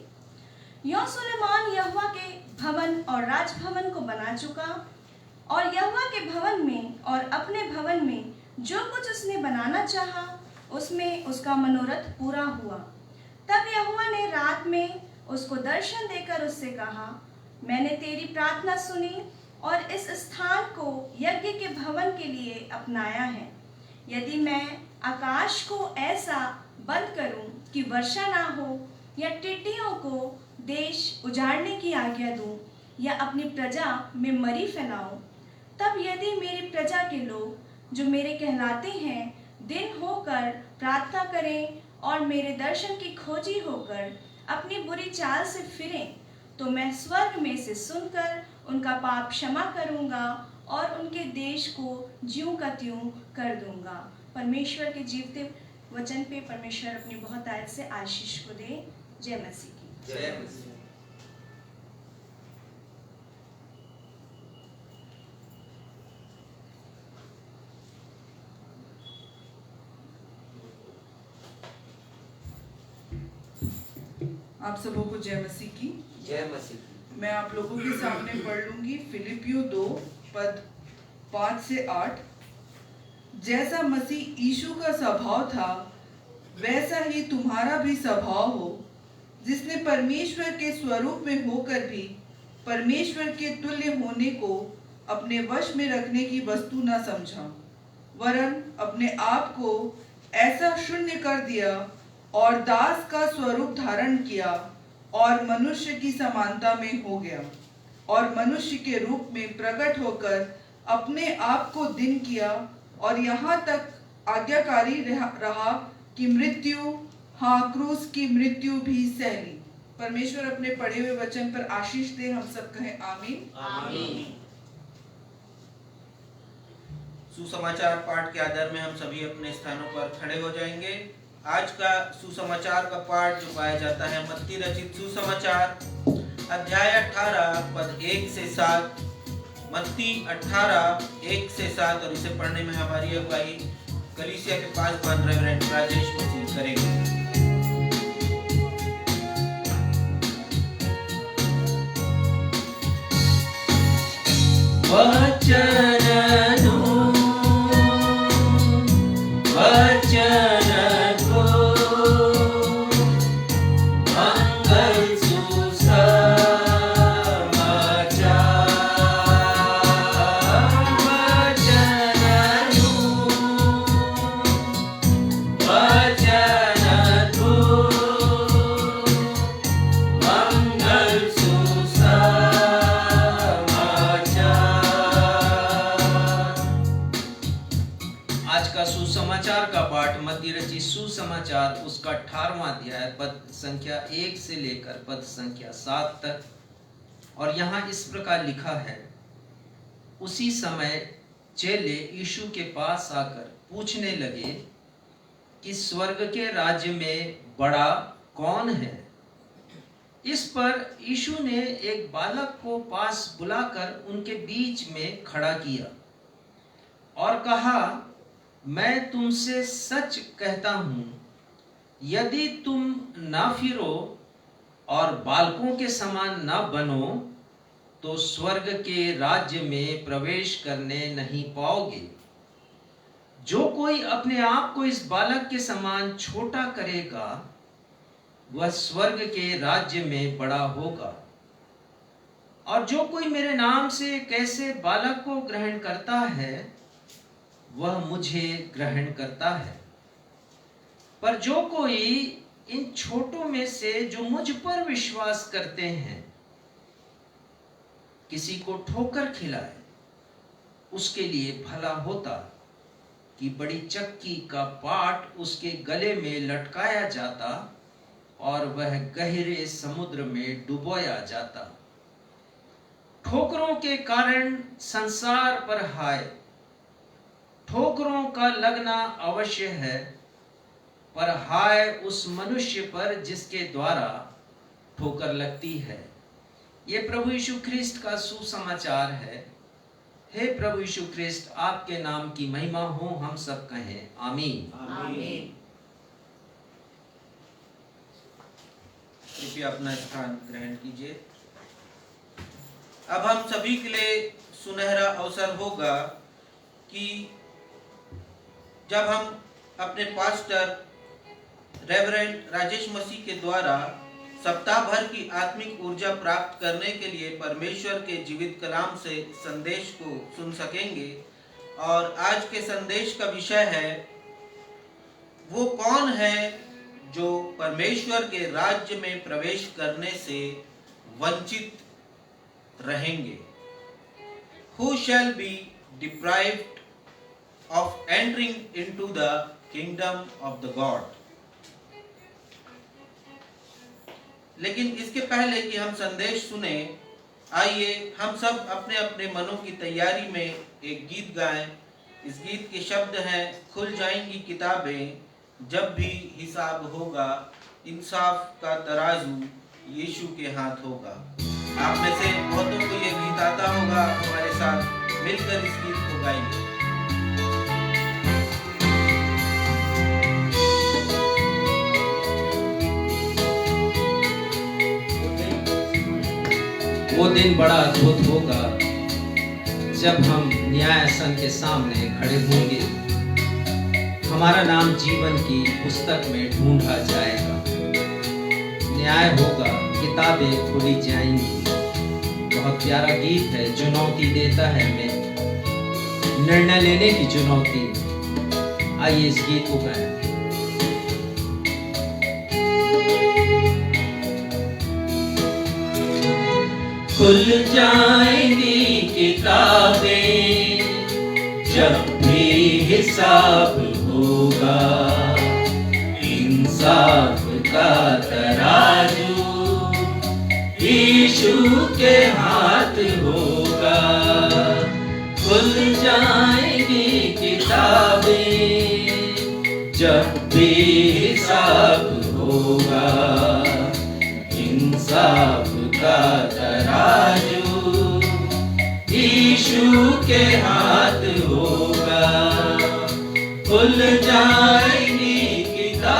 यों सुलेमान यहोवा के भवन और राजभवन को बना चुका, और यहोवा के भवन में और अपने भवन में जो कुछ उसने बनाना चाहा, उसमें उसका मनोरथ पूरा हुआ। तब यहोवा ने रात में उसको दर्शन देकर उससे कहा, मैंने तेरी प्रार्थना सुनी और इस स्थान को यज्ञ के भवन के लिए अपनाया है। यदि मैं आकाश को ऐसा बंद करूं कि वर्षा ना हो, या टिड्डियों को देश उजाड़ने की आज्ञा दूं, या अपनी प्रजा में मरी फैलाऊं, तब यदि मेरी प्रजा के लोग जो मेरे कहलाते हैं दिन होकर प्रार्थना करें और मेरे दर्शन की खोजी होकर अपनी बुरी चाल से फिरें, तो मैं स्वर्ग में से सुनकर उनका पाप क्षमा करूंगा और उनके देश को ज्यों का त्यों कर दूंगा। परमेश्वर के जीवते वचन पे परमेश्वर अपनी बहुत आयत से आशीष को दे। जय मसीह की। जय मसीह। आप सबों को जय मसीह की। जय मसीह। मैं आप लोगों के सामने पढ़ लूंगी फिलिपियों 2 पद 5 से 8। जैसा मसीह यीशु का स्वभाव था, वैसा ही तुम्हारा भी स्वभाव हो, जिसने परमेश्वर के स्वरूप में होकर भी परमेश्वर के तुल्य होने को अपने वश में रखने की वस्तु न समझा, वरन अपने आप को ऐसा शून्य कर दिया और दास का स्वरूप धारण किया, और मनुष्य की समानता में हो गया, और मनुष्य के रूप में प्रकट होकर अपने आप को दीन किया, और यहाँ तक आज्ञाकारी रहा कि मृत्यु, हाँ क्रूस की मृत्यु भी सह ली। परमेश्वर अपने पढ़े हुए वचन पर आशीष दे। हम सब कहें आमीन। आमीन। सुसमाचार पाठ के आधार में हम सभी अपने स्थानों पर खड़े हो जाएंगे। आज का सुसमाचार का पाठ जो पाया जाता है मत्ती रचित सुसमाचार अध्याय 18 पद 1 से 7। मत्ती 18 1 से 7, और इसे पढ़ने में हमारी अगुवाई कलीसिया के पासवान रेवरेंड राजेश मसीह करेंगे। मंगल सुसा उसका 18वां अध्याय पद संख्या 1 से लेकर पद संख्या 7 तक। और यहाँ इस प्रकार लिखा है, उसी समय चेले यीशु के पास आकर पूछने लगे कि स्वर्ग के राज्य में बड़ा कौन है। इस पर यीशु ने एक बालक को पास बुलाकर उनके बीच में खड़ा किया और कहा, मैं तुमसे सच कहता हूं, यदि तुम ना फिरो और बालकों के समान ना बनो तो स्वर्ग के राज्य में प्रवेश करने नहीं पाओगे। जो कोई अपने आप को इस बालक के समान छोटा करेगा वह स्वर्ग के राज्य में बड़ा होगा। और जो कोई मेरे नाम से एक ऐसे बालक को ग्रहण करता है वह मुझे ग्रहण करता है। पर जो कोई इन छोटों में से जो मुझ पर विश्वास करते हैं किसी को ठोकर खिलाए, उसके लिए भला होता कि बड़ी चक्की का पाट उसके गले में लटकाया जाता और वह गहरे समुद्र में डुबोया जाता। ठोकरों के कारण संसार पर हाय, ठोकरों का लगना अवश्य है, पर हाय उस मनुष्य पर जिसके द्वारा ठोकर लगती है। ये प्रभु यीशु ख्रिस्त का सुसमाचार है। हे प्रभु यीशु ख्रिस्त, आपके नाम की महिमा हो, हम सब कहें आमीन। आमीन। कृपया अपना स्थान ग्रहण कीजिए। अब हम सभी के लिए सुनहरा अवसर होगा कि जब हम अपने पास्टर रेवरेंड राजेश मसीह के द्वारा सप्ताह भर की आत्मिक ऊर्जा प्राप्त करने के लिए परमेश्वर के जीवित कलाम से संदेश को सुन सकेंगे। और आज के संदेश का विषय है, वो कौन है जो परमेश्वर के राज्य में प्रवेश करने से वंचित रहेंगे। Who shall be deprived of entering into the kingdom of the God। लेकिन इसके पहले कि हम संदेश सुने, आइए हम सब अपने अपने मनों की तैयारी में एक गीत गाएं। इस गीत के शब्द हैं, खुल जाएंगी किताबें जब भी हिसाब होगा, इंसाफ का तराजू यीशु के हाथ होगा। आप में से बहुतों को ये गीत आता होगा। हमारे साथ मिलकर इस गीत को गाइए। वो दिन बड़ा अद्भुत होगा जब हम न्यायासन के सामने खड़े होंगे। हमारा नाम जीवन की पुस्तक में ढूंढा जाएगा। न्याय होगा, किताबें खुली जाएंगी। बहुत प्यारा गीत है, चुनौती देता है हमें निर्णय लेने की चुनौती। आइए इस गीत को गाएं। खुल जाएंगी किताबें जब भी हिसाब होगा, इंसाफ का तराजू यीशु के हाथ होगा। खुल जाएंगी किताबें जब भी हिसाब होगा, इंसाफ का तराजू यीशु के हाथ होगा। खुल जाएंगी किताबें।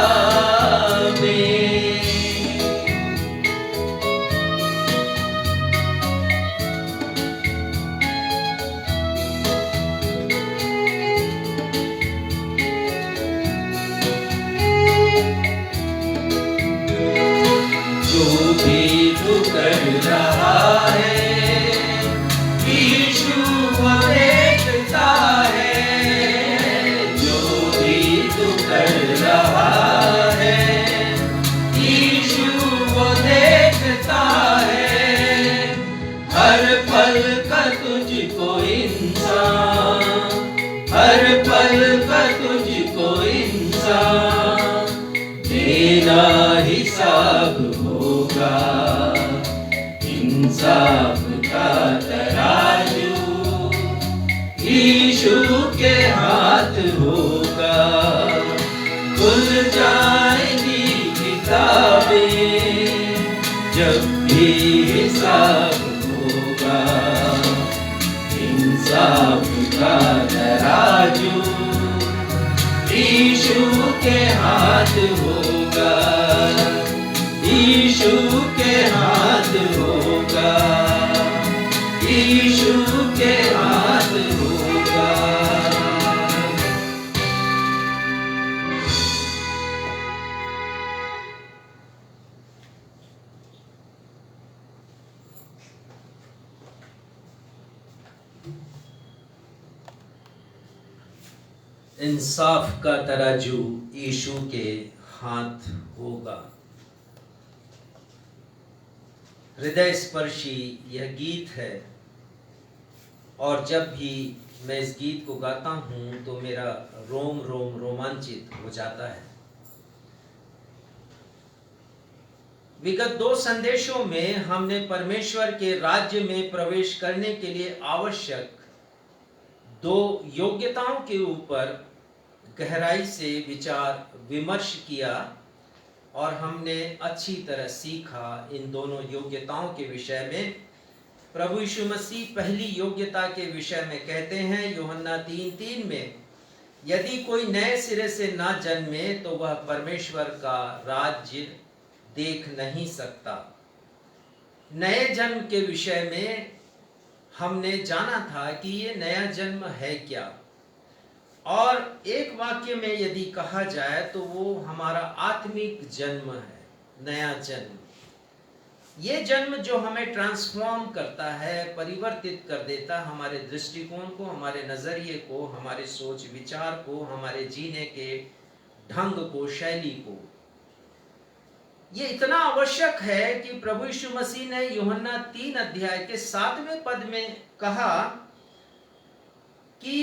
जो भी तू कर रहा है यीशु वो देखता है। जो भी तू कर रहा है यीशु वो देखता है। हर पल का तुझको इंसान, हर पल का तुझको इंसान उसका हिसाब होगा, इंसाफ का तराजू यीशु के हाथ होगा। खुल जाएंगी किताबें जब भी हिसाब होगा, इंसाफ का तराजू यीशु के हाथ होगा, यीशु के हाथ होगा, यीशु के हाथ होगा। इंसाफ का तराजू यीशु के हाथ होगा। हृदय स्पर्शी यह गीत है, और जब भी मैं इस गीत को गाता हूं तो मेरा रोम रोम रोमांचित हो जाता है। विगत 2 संदेशों में हमने परमेश्वर के राज्य में प्रवेश करने के लिए आवश्यक 2 योग्यताओं के ऊपर गहराई से विचार विमर्श किया, और हमने अच्छी तरह सीखा इन दोनों योग्यताओं के विषय में। प्रभु यीशु मसीह पहली योग्यता के विषय में कहते हैं यूहन्ना 3:3 में, यदि कोई नए सिरे से ना जन्मे तो वह परमेश्वर का राज्य देख नहीं सकता। नए जन्म के विषय में हमने जाना था कि ये नया जन्म है क्या, और एक वाक्य में यदि कहा जाए तो वो हमारा आत्मिक जन्म है, नया जन्म। ये जन्म जो हमें ट्रांसफॉर्म करता है, परिवर्तित कर देता है हमारे दृष्टिकोण को, हमारे नजरिए को, हमारे सोच विचार को, हमारे जीने के ढंग को, शैली को। ये इतना आवश्यक है कि प्रभु यीशु मसीह ने यूहन्ना 3 अध्याय के 7वें पद में कहा कि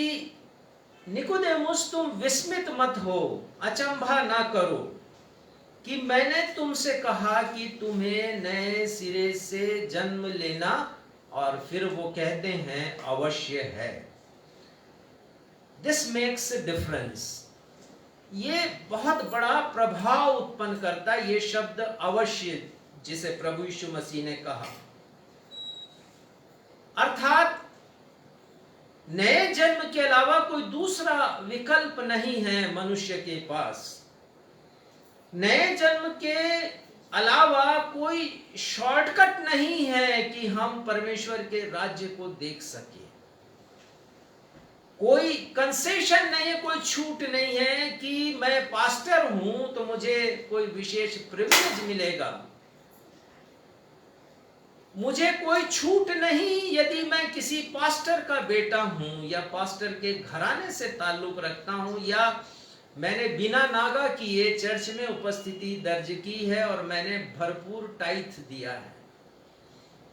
निकोदेमुस तुम विस्मित मत हो, अचंभा ना करो कि मैंने तुमसे कहा कि तुम्हें नए सिरे से जन्म लेना, और फिर वो कहते हैं अवश्य है। This makes a difference. ये बहुत बड़ा प्रभाव उत्पन्न करता है ये शब्द अवश्य, जिसे प्रभु यीशु मसीह ने कहा। अर्थात नए जन्म के अलावा कोई दूसरा विकल्प नहीं है मनुष्य के पास। नए जन्म के अलावा कोई शॉर्टकट नहीं है कि हम परमेश्वर के राज्य को देख सके। कोई कंसेशन नहीं है, कोई छूट नहीं है कि मैं पास्टर हूं तो मुझे कोई विशेष प्रिविलेज मिलेगा। मुझे कोई छूट नहीं यदि मैं किसी पास्टर का बेटा हूं, या पास्टर के घराने से ताल्लुक रखता हूं, या मैंने बिना नागा किए चर्च में उपस्थिति दर्ज की है और मैंने भरपूर टाइथ दिया है।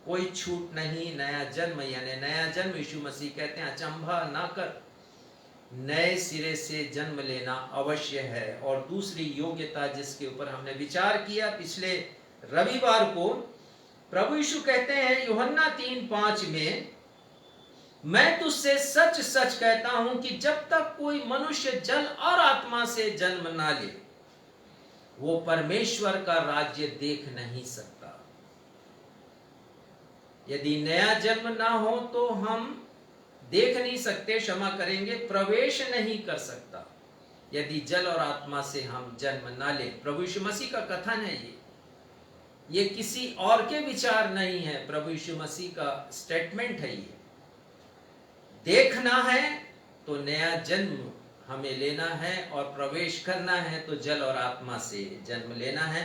कोई छूट नहीं। नया जन्म यानी नया जन्म, यीशु मसीह कहते हैं अचंभा ना कर, नए सिरे से जन्म लेना अवश्य है। और दूसरी योग्यता जिसके ऊपर हमने विचार किया पिछले रविवार को, प्रभु यीशु कहते हैं यूहन्ना 3:5 में, मैं तुझसे सच सच कहता हूं कि जब तक कोई मनुष्य जल और आत्मा से जन्म ना ले वो परमेश्वर का राज्य देख नहीं सकता। यदि नया जन्म ना हो तो हम देख नहीं सकते, क्षमा करेंगे, प्रवेश नहीं कर सकता यदि जल और आत्मा से हम जन्म ना ले। प्रभु यीशु मसीह का कथन है ये किसी और के विचार नहीं है, प्रभु यीशु मसीह का स्टेटमेंट है। ये देखना है तो नया जन्म हमें लेना है, और प्रवेश करना है तो जल और आत्मा से जन्म लेना है।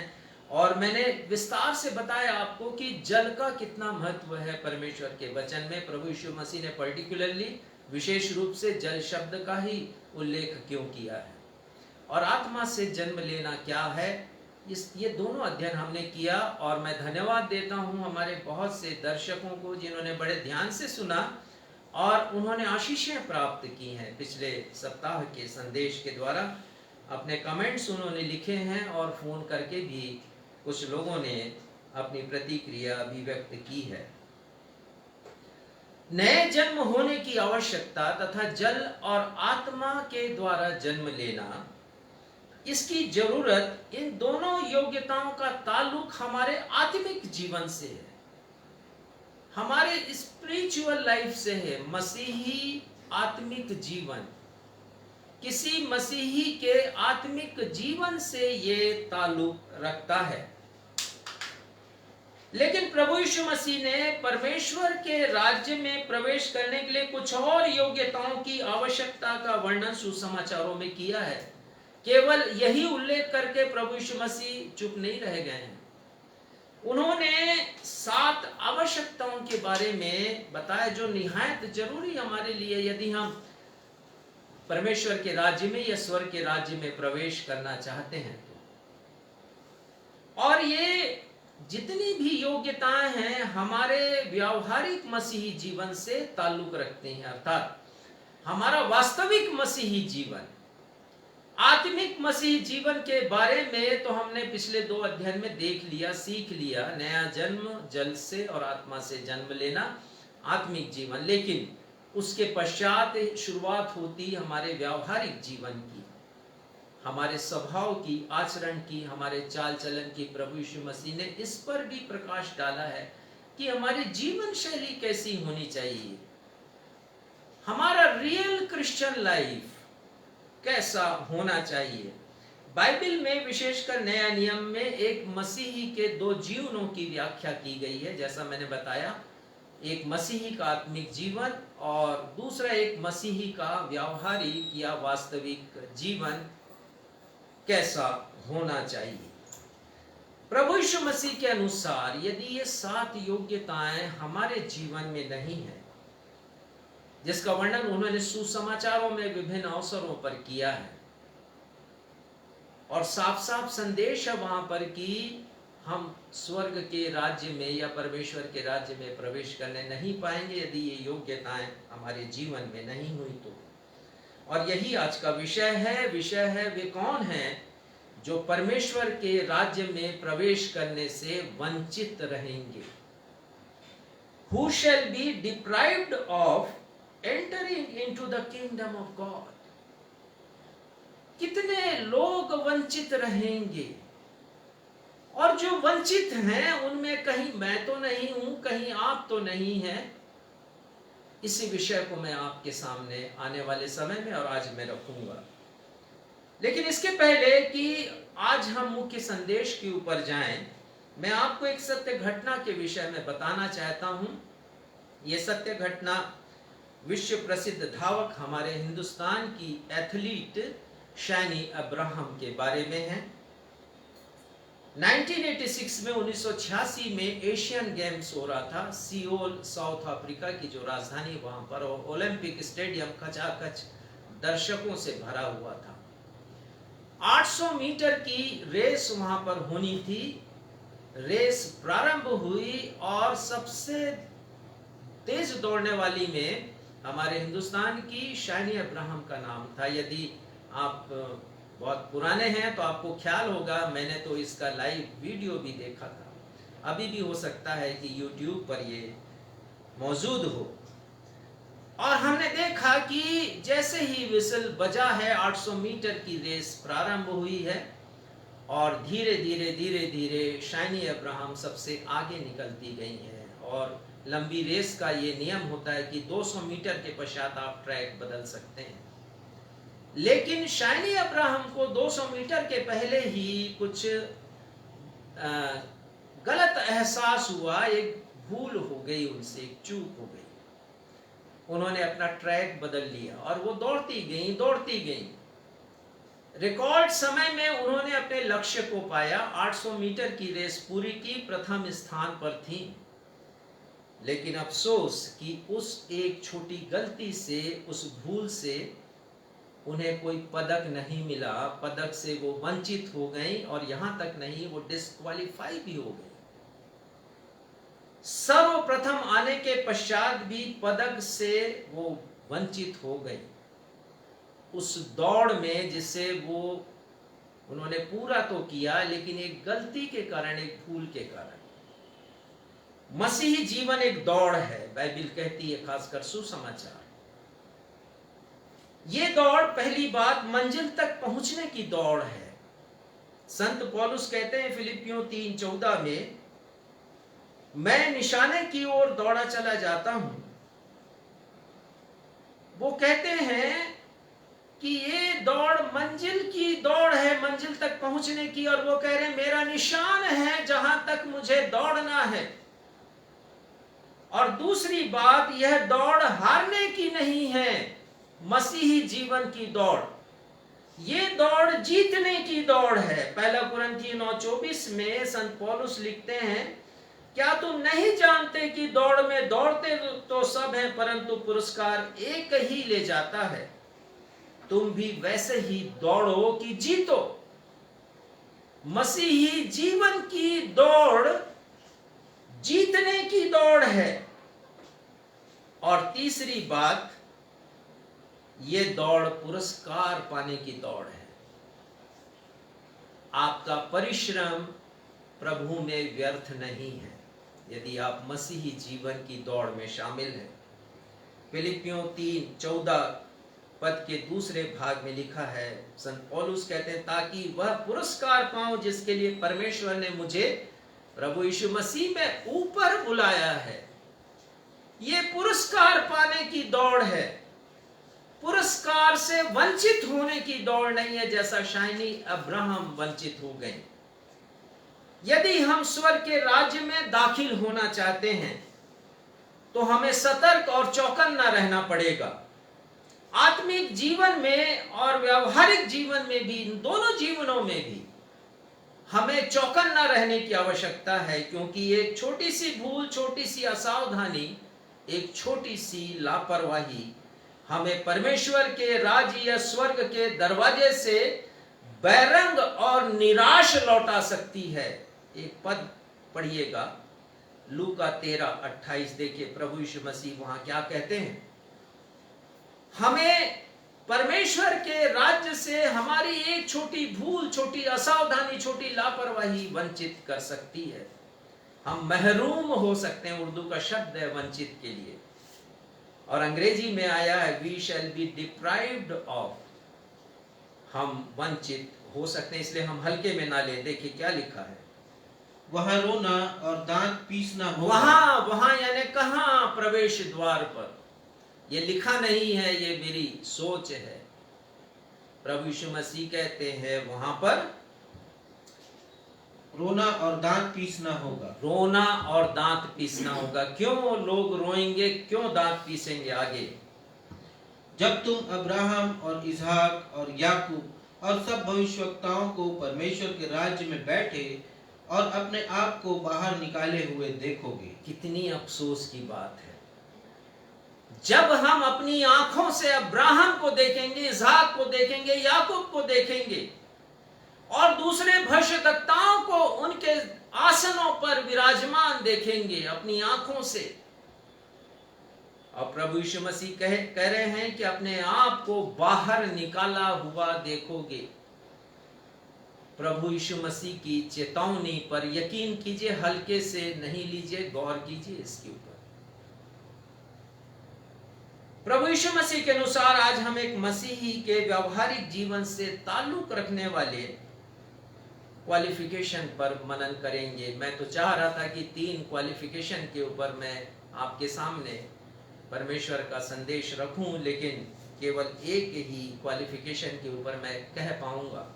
और मैंने विस्तार से बताया आपको कि जल का कितना महत्व है परमेश्वर के वचन में। प्रभु यीशु मसीह ने पर्टिकुलरली विशेष रूप से जल शब्द का ही उल्लेख क्यों किया है, और आत्मा से जन्म लेना क्या है, ये दोनों अध्ययन हमने किया। और मैं धन्यवाद देता हूं हमारे बहुत से दर्शकों को जिन्होंने बड़े ध्यान से सुना और उन्होंने आशीषें प्राप्त की हैं पिछले सप्ताह के संदेश के द्वारा। अपने कमेंट्स उन्होंने लिखे हैं और फोन करके भी कुछ लोगों ने अपनी प्रतिक्रिया अभिव्यक्त की है। नए जन्म होने की आवश्यकता तथा जल और आत्मा के द्वारा जन्म लेना, इसकी जरूरत, इन दोनों योग्यताओं का ताल्लुक हमारे आत्मिक जीवन से है, हमारे स्पिरिचुअल लाइफ से है। मसीही आत्मिक जीवन, किसी मसीही के आत्मिक जीवन से ये ताल्लुक रखता है। लेकिन प्रभु यीशु मसीह ने परमेश्वर के राज्य में प्रवेश करने के लिए कुछ और योग्यताओं की आवश्यकता का वर्णन सुसमाचारों में किया है। केवल यही उल्लेख करके प्रभु यीशु मसीह चुप नहीं रह गए हैं। उन्होंने 7 आवश्यकताओं के बारे में बताया जो निहायत जरूरी हमारे लिए, यदि हम परमेश्वर के राज्य में या स्वर्ग के राज्य में प्रवेश करना चाहते हैं तो। और ये जितनी भी योग्यताएं हैं हमारे व्यावहारिक मसीही जीवन से ताल्लुक रखते हैं, अर्थात हमारा वास्तविक मसीही जीवन, आत्मिक मसीही जीवन के बारे में तो हमने पिछले 2 अध्ययन में देख लिया, सीख लिया। नया जन्म, जल से और आत्मा से जन्म लेना, आत्मिक जीवन। लेकिन उसके पश्चात शुरुआत होती हमारे व्यावहारिक जीवन की, हमारे स्वभाव की, आचरण की, हमारे चाल चलन की। प्रभु यीशु मसीह ने इस पर भी प्रकाश डाला है कि हमारी जीवन शैली कैसी होनी चाहिए, हमारा रियल क्रिश्चियन लाइफ कैसा होना चाहिए। बाइबल में विशेषकर नया नियम में एक मसीही के 2 जीवनों की व्याख्या की गई है, जैसा मैंने बताया, एक मसीही का आत्मिक जीवन और दूसरा एक मसीही का व्यावहारिक या वास्तविक जीवन कैसा होना चाहिए। प्रभु यीशु मसीह के अनुसार यदि ये 7 योग्यताएं हमारे जीवन में नहीं है, जिसका वर्णन उन्होंने सुसमाचारों में विभिन्न अवसरों पर किया है, और साफ साफ संदेश है वहां पर कि हम स्वर्ग के राज्य में या परमेश्वर के राज्य में प्रवेश करने नहीं पाएंगे यदि ये योग्यताएं हमारे जीवन में नहीं हुई तो। और यही आज का विषय है वे कौन हैं जो परमेश्वर के राज्य में प्रवेश करने से वंचित रहेंगे। Who shall be deprived of entering into the kingdom of God? कितने लोग वंचित रहेंगे, और जो वंचित हैं उनमें कहीं मैं तो नहीं हूं, कहीं आप तो नहीं हैं। इसी विषय को मैं आपके सामने आने वाले समय में और आज मैं रखूंगा। लेकिन इसके पहले कि आज हम मुख्य संदेश के ऊपर जाएं, मैं आपको एक सत्य घटना के विषय में बताना चाहता हूं। यह सत्य घटना विश्व प्रसिद्ध धावक, हमारे हिंदुस्तान की एथलीट शैनी अब्राहम के बारे में है। 1986 में 1986 में एशियन गेम्स हो रहा था सियोल, साउथ अफ्रीका की जो राजधानी, वहां पर ओलंपिक स्टेडियम खचाखच दर्शकों से भरा हुआ था। 800 मीटर की रेस वहां पर होनी थी। रेस प्रारंभ हुई और सबसे तेज दौड़ने वाली में हमारे हिंदुस्तान की शैनी अब्राहम का नाम था। यदि आप बहुत पुराने हैं तो आपको ख्याल होगा, मैंने तो इसका लाइव वीडियो भी देखा था। अभी भी हो सकता है कि YouTube पर ये मौजूद हो। और हमने देखा कि जैसे ही विसल बजा है, 800 मीटर की रेस प्रारंभ हुई है और धीरे धीरे शैनी अब्राहम सबसे आगे निकलती गई है। और लंबी रेस का ये नियम होता है कि 200 मीटर के पश्चात आप ट्रैक बदल सकते हैं। लेकिन शैनी अब्राहम को 200 मीटर के पहले ही कुछ गलत एहसास हुआ, एक भूल हो गई उनसे, एक चूक हो गई। उन्होंने अपना ट्रैक बदल लिया और वो दौड़ती गई। रिकॉर्ड समय में उन्होंने अपने लक्ष्य को पाया। 800 मीटर की रेस पूरी की, प्रथम स्थान पर थी। लेकिन अफसोस कि उस एक छोटी गलती से, उस भूल से उन्हें कोई पदक नहीं मिला। पदक से वो वंचित हो गई और यहां तक नहीं, वो डिस्क्वालीफाई भी हो गई। सर्वप्रथम आने के पश्चात भी पदक से वो वंचित हो गई। उस दौड़ में जिसे वो उन्होंने पूरा तो किया, लेकिन एक गलती के कारण, एक भूल के कारण। मसीही जीवन एक दौड़ है, बाइबल कहती है, खासकर सुसमाचार। ये दौड़, पहली बात, मंजिल तक पहुंचने की दौड़ है। संत पौलुस कहते हैं फिलिपियों 3:14 में, मैं निशाने की ओर दौड़ा चला जाता हूं। वो कहते हैं कि ये दौड़ मंजिल की दौड़ है, मंजिल तक पहुंचने की, और वो कह रहे हैं मेरा निशान है जहां तक मुझे दौड़ना है। और दूसरी बात, यह दौड़ हारने की नहीं है, मसीही जीवन की दौड़, ये दौड़ जीतने की दौड़ है। पहला कुरिन्थियों 9:24 में संत पौलुस लिखते हैं, क्या तुम नहीं जानते कि दौड़ में दौड़ते तो सब हैं, परंतु पुरस्कार एक ही ले जाता है। तुम भी वैसे ही दौड़ो कि जीतो। मसीही जीवन की दौड़ जीतने की दौड़ है। और तीसरी बात, ये दौड़ पुरस्कार पाने की दौड़ है। आपका परिश्रम प्रभु में व्यर्थ नहीं है यदि आप मसीही जीवन की दौड़ में शामिल हैं। फिलिपियों 3:14 पद के दूसरे भाग में लिखा है, संत पौलुस कहते हैं, ताकि वह पुरस्कार पाऊं जिसके लिए परमेश्वर ने मुझे प्रभु यीशु मसीह में ऊपर बुलाया है। ये पुरस्कार पाने की दौड़ है, पुरस्कार से वंचित होने की दौड़ नहीं है, जैसा शाइनी अब्राहम वंचित हो गए। यदि हम स्वर्ग के राज्य में दाखिल होना चाहते हैं तो हमें सतर्क और चौकन्ना रहना पड़ेगा। आत्मिक जीवन में और व्यवहारिक जीवन में भी, इन दोनों जीवनों में भी हमें चौकन्ना रहने की आवश्यकता है, क्योंकि एक छोटी सी भूल, छोटी सी असावधानी, एक छोटी सी लापरवाही हमें परमेश्वर के राज्य या स्वर्ग के दरवाजे से बैरंग और निराश लौटा सकती है। एक पद पढ़िएगा, लूका 13:28, देखिए प्रभु यीशु मसीह वहां क्या कहते हैं। हमें परमेश्वर के राज्य से हमारी एक छोटी भूल, छोटी असावधानी, छोटी लापरवाही वंचित कर सकती है। हम महरूम हो सकते हैं, उर्दू का शब्द है वंचित के लिए, और अंग्रेजी में आया है we shall be deprived of. हम वंचित हो सकते हैं, इसलिए हम हल्के में ना ले। देखिए क्या लिखा है, वहां रोना और दांत पीसना होगा। वहां यानी कहां? प्रवेश द्वार पर। ये लिखा नहीं है, ये मेरी सोच है। प्रभु यीशु मसीह कहते हैं वहां पर रोना और दांत पीसना होगा। रोना और दांत पीसना होगा। क्यों लोग रोएंगे, क्यों दांत पीसेंगे? आगे, जब तुम अब्राहम और इसहाक और याकूब और सब भविष्यवक्ताओं को परमेश्वर के राज्य में बैठे और अपने आप को बाहर निकाले हुए देखोगे। कितनी अफसोस की बात है। जब हम अपनी आंखों से अब्राहम को देखेंगे, इसहाक को देखेंगे, याकूब को देखेंगे और दूसरे भविष्यवक्ताओं को उनके आसनों पर विराजमान देखेंगे अपनी आंखों से, और प्रभु यीशु मसीह कह रहे हैं कि अपने आप को बाहर निकाला हुआ देखोगे। प्रभु यीशु मसीह की चेतावनी पर यकीन कीजिए, हल्के से नहीं लीजिए, गौर कीजिए इसके ऊपर। प्रभु यीशु मसीह के अनुसार आज हम एक मसीही के व्यवहारिक जीवन से ताल्लुक रखने वाले क्वालिफिकेशन पर मनन करेंगे। मैं तो चाह रहा था कि 3 क्वालिफिकेशन के ऊपर मैं आपके सामने परमेश्वर का संदेश रखूं, लेकिन केवल एक ही क्वालिफिकेशन के ऊपर मैं कह पाऊंगा।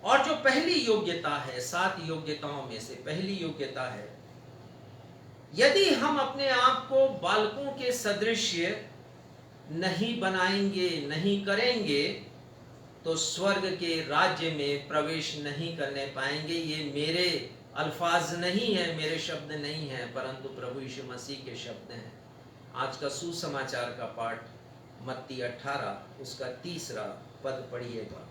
और जो पहली योग्यता है, 7 योग्यताओं में से पहली योग्यता है, यदि हम अपने आप को बालकों के सदृश्य नहीं बनाएंगे, नहीं करेंगे, तो स्वर्ग के राज्य में प्रवेश नहीं करने पाएंगे। ये मेरे अल्फाज नहीं है, मेरे शब्द नहीं है, परंतु प्रभु यीशु मसीह के शब्द हैं। आज का सुसमाचार का पाठ मत्ती 18 उसका 3 पद पढ़िएगा।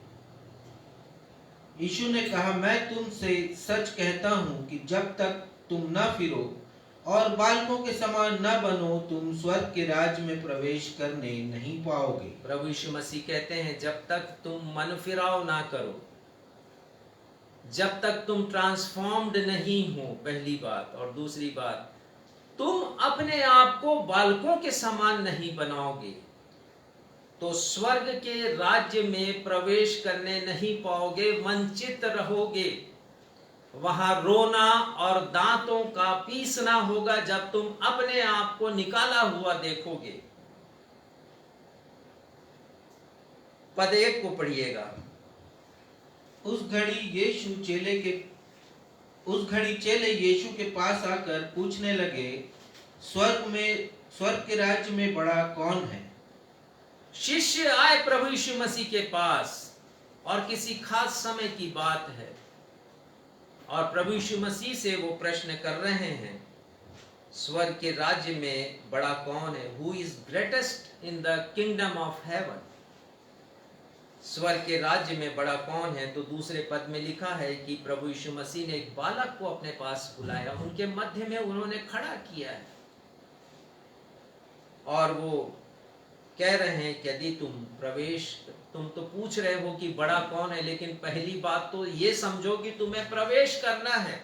यीशु ने कहा, मैं तुमसे सच कहता हूं कि जब तक तुम न फिरो और बालकों के समान न बनो, तुम स्वर्ग के राज्य में प्रवेश करने नहीं पाओगे। प्रभु यीशु मसीह कहते हैं जब तक तुम मन फिराव ना करो, जब तक तुम ट्रांसफॉर्म्ड नहीं हो, पहली बात, और दूसरी बात तुम अपने आप को बालकों के समान नहीं बनाओगे, तो स्वर्ग के राज्य में प्रवेश करने नहीं पाओगे, वंचित रहोगे। वहां रोना और दांतों का पीसना होगा जब तुम अपने आप को निकाला हुआ देखोगे। पद 1 को पढ़िएगा। उस घड़ी चेले यीशु के पास आकर पूछने लगे, स्वर्ग के राज्य में बड़ा कौन है? शिष्य आए प्रभु यीशु मसीह के पास, और किसी खास समय की बात है, और प्रभु यीशु मसीह से वो प्रश्न कर रहे हैं, स्वर्ग के राज्य में बड़ा कौन है? Who is greatest in the kingdom of haven? स्वर्ग के राज्य में बड़ा कौन है? तो दूसरे पद में लिखा है कि प्रभु यीशु मसीह ने एक बालक को अपने पास बुलाया, उनके मध्य में उन्होंने खड़ा किया है, और वो कह रहे हैं कि यदि तुम तो पूछ रहे हो कि बड़ा कौन है, लेकिन पहली बात तो ये समझो कि तुम्हें प्रवेश करना है।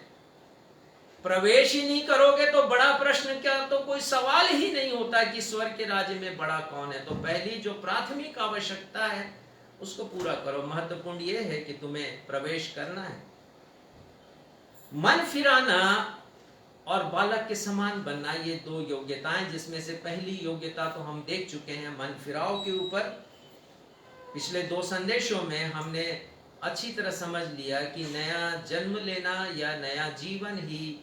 प्रवेश ही नहीं करोगे तो बड़ा प्रश्न क्या, तो कोई सवाल ही नहीं होता कि स्वर्ग के राज्य में बड़ा कौन है। तो पहली जो प्राथमिक आवश्यकता है उसको पूरा करो। महत्वपूर्ण ये है कि तुम्हें प्रवेश करना है। मन फिराना और बालक के समान बनना, ये 2 योग्यताएं, जिसमें से पहली योग्यता तो हम देख चुके हैं मन फिराव के ऊपर। पिछले 2 संदेशों में हमने अच्छी तरह समझ लिया कि नया जन्म लेना या नया जीवन ही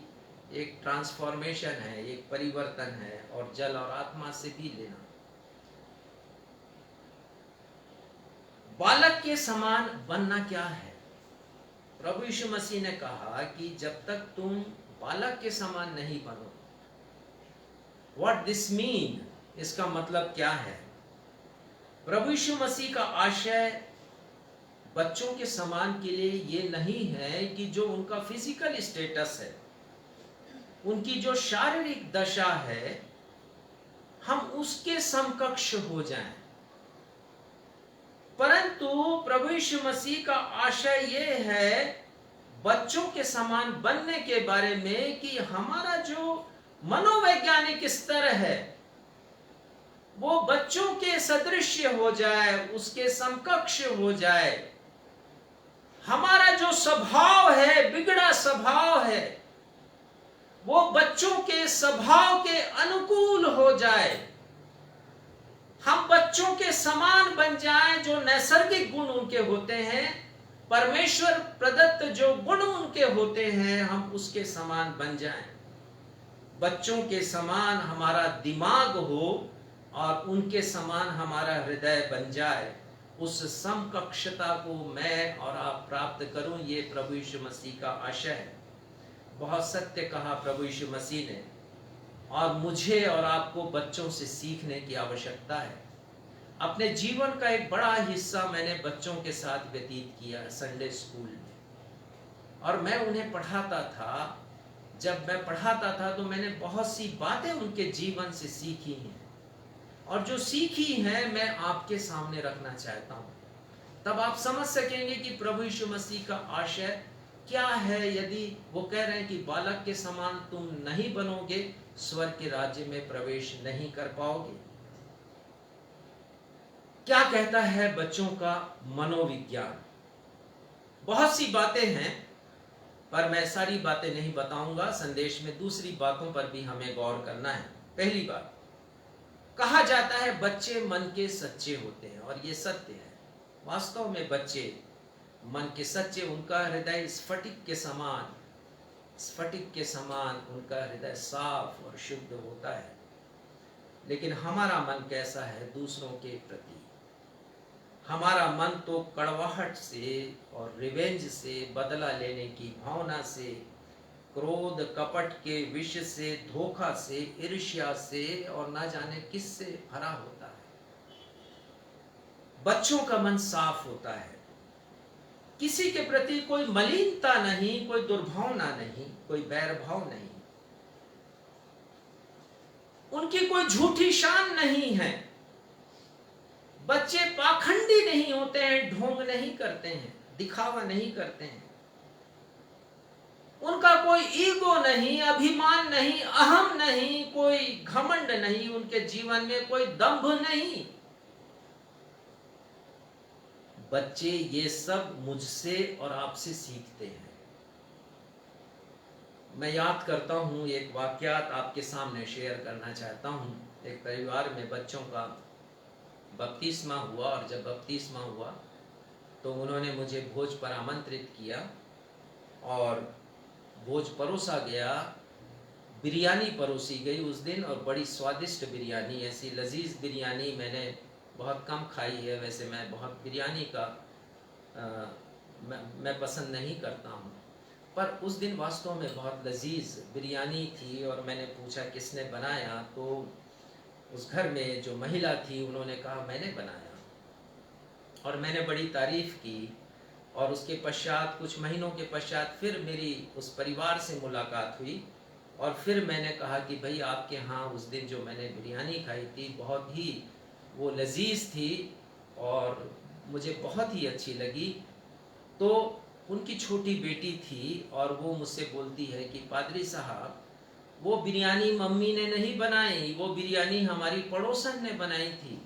एक ट्रांसफॉर्मेशन है, एक परिवर्तन है, और जल और आत्मा से भी लेना। बालक के समान बनना क्या है? प्रभु यीशु मसीह ने कहा कि जब तक तुम बालक के समान नहीं बनो। What this mean? इसका मतलब क्या है? प्रभु यीशु मसीह का आशय बच्चों के समान के लिए ये नहीं है कि जो उनका फिजिकल स्टेटस है, उनकी जो शारीरिक दशा है, हम उसके समकक्ष हो जाएं। परंतु प्रभु यीशु मसीह का आशय ये है बच्चों के समान बनने के बारे में कि हमारा जो मनोवैज्ञानिक स्तर है वो बच्चों के सदृश हो जाए, उसके समकक्ष हो जाए। हमारा जो स्वभाव है, बिगड़ा स्वभाव है, वो बच्चों के स्वभाव के अनुकूल हो जाए। हम बच्चों के समान बन जाएं, जो नैसर्गिक गुण उनके होते हैं, परमेश्वर प्रदत्त जो गुण उनके होते हैं, हम उसके समान बन जाएं। बच्चों के समान हमारा दिमाग हो और उनके समान हमारा हृदय बन जाए। उस समकक्षता को मैं और आप प्राप्त करूं, ये प्रभु यीशु मसीह का आशय है। बहुत सत्य कहा प्रभु यीशु मसीह ने, और मुझे और आपको बच्चों से सीखने की आवश्यकता है। अपने जीवन का एक बड़ा हिस्सा मैंने बच्चों के साथ व्यतीत किया संडे स्कूल में, और मैं उन्हें पढ़ाता था। जब मैं पढ़ाता था तो मैंने बहुत सी बातें उनके जीवन से सीखी हैं, और जो सीखी हैं मैं आपके सामने रखना चाहता हूँ। तब आप समझ सकेंगे कि प्रभु यीशु मसीह का आशय क्या है। यदि वो कह रहे हैं कि बालक के समान तुम नहीं बनोगे, स्वर्ग के राज्य में प्रवेश नहीं कर पाओगे। क्या कहता है बच्चों का मनोविज्ञान? बहुत सी बातें हैं, पर मैं सारी बातें नहीं बताऊंगा। संदेश में दूसरी बातों पर भी हमें गौर करना है। पहली बात, कहा जाता है बच्चे मन के सच्चे होते हैं, और ये सत्य है। वास्तव में बच्चे मन के सच्चे, उनका हृदय स्फटिक के समान उनका हृदय साफ और शुद्ध होता है। लेकिन हमारा मन कैसा है दूसरों के प्रति? हमारा मन तो कड़वाहट से और रिवेंज से, बदला लेने की भावना से, क्रोध कपट के विष से, धोखा से, ईर्ष्या से और ना जाने किससे भरा होता है। बच्चों का मन साफ होता है, किसी के प्रति कोई मलिनता नहीं, कोई दुर्भावना नहीं, कोई बैर भाव नहीं। उनकी कोई झूठी शान नहीं है। बच्चे पाखंडी नहीं होते हैं, ढोंग नहीं करते हैं, दिखावा नहीं करते हैं। उनका कोई ईगो नहीं, अभिमान नहीं, अहम नहीं, कोई घमंड नहीं, उनके जीवन में कोई दंभ नहीं। बच्चे ये सब मुझसे और आपसे सीखते हैं। मैं याद करता हूं, एक वाकयात आपके सामने शेयर करना चाहता हूं। एक परिवार में बच्चों का बपतिस्मा हुआ, और जब बपतिस्मा हुआ तो उन्होंने मुझे भोज पर आमंत्रित किया और भोज परोसा गया। बिरयानी परोसी गई उस दिन, और बड़ी स्वादिष्ट बिरयानी, ऐसी लजीज बिरयानी मैंने बहुत कम खाई है। वैसे मैं बहुत बिरयानी का मैं पसंद नहीं करता हूँ, पर उस दिन वास्तव में बहुत लजीज बिरयानी थी। और मैंने पूछा किसने बनाया, तो उस घर में जो महिला थी उन्होंने कहा मैंने बनाया, और मैंने बड़ी तारीफ की। और उसके पश्चात कुछ महीनों के पश्चात फिर मेरी उस परिवार से मुलाकात हुई, और फिर मैंने कहा कि भाई आपके यहाँ उस दिन जो मैंने बिरयानी खाई थी बहुत ही वो लजीज थी और मुझे बहुत ही अच्छी लगी। तो उनकी छोटी बेटी थी और वो मुझसे बोलती है कि पादरी साहब, वो बिरयानी मम्मी ने नहीं बनाई, वो बिरयानी हमारी पड़ोसन ने बनाई थी।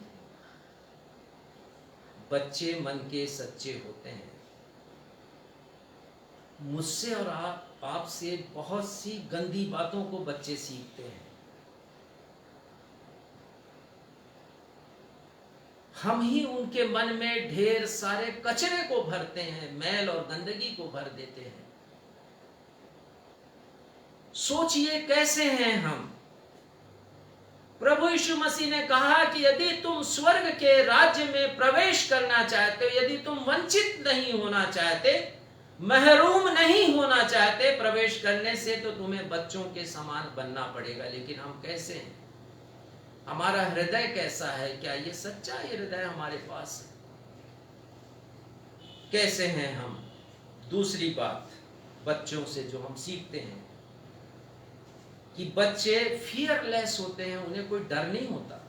बच्चे मन के सच्चे होते हैं। मुझसे और आपसे बहुत सी गंदी बातों को बच्चे सीखते हैं। हम ही उनके मन में ढेर सारे कचरे को भरते हैं, मैल और गंदगी को भर देते हैं। सोचिए कैसे हैं हम। प्रभु यीशु मसीह ने कहा कि यदि तुम स्वर्ग के राज्य में प्रवेश करना चाहते हो, यदि तुम वंचित नहीं होना चाहते, महरूम नहीं होना चाहते प्रवेश करने से, तो तुम्हें बच्चों के समान बनना पड़ेगा। लेकिन हम कैसे हैं? हमारा हृदय कैसा है? क्या ये सच्चा हृदय हमारे पास है? कैसे हैं हम? दूसरी बात बच्चों से जो हम सीखते हैं कि बच्चे फियरलेस होते हैं, उन्हें कोई डर नहीं होता।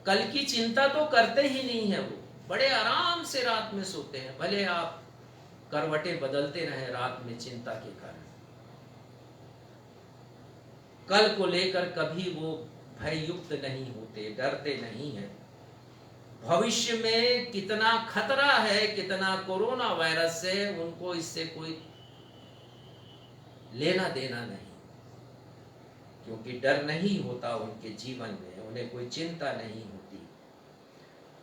कल की चिंता तो करते ही नहीं है। वो बड़े आराम से रात में सोते हैं, भले आप करवटें बदलते रहे रात में चिंता के कारण। कल को लेकर कभी वो भययुक्त नहीं होते, डरते नहीं हैं। भविष्य में कितना खतरा है, कितना कोरोना वायरस है, उनको इससे कोई लेना देना नहीं, क्योंकि डर नहीं होता उनके जीवन में, उन्हें कोई चिंता नहीं होती।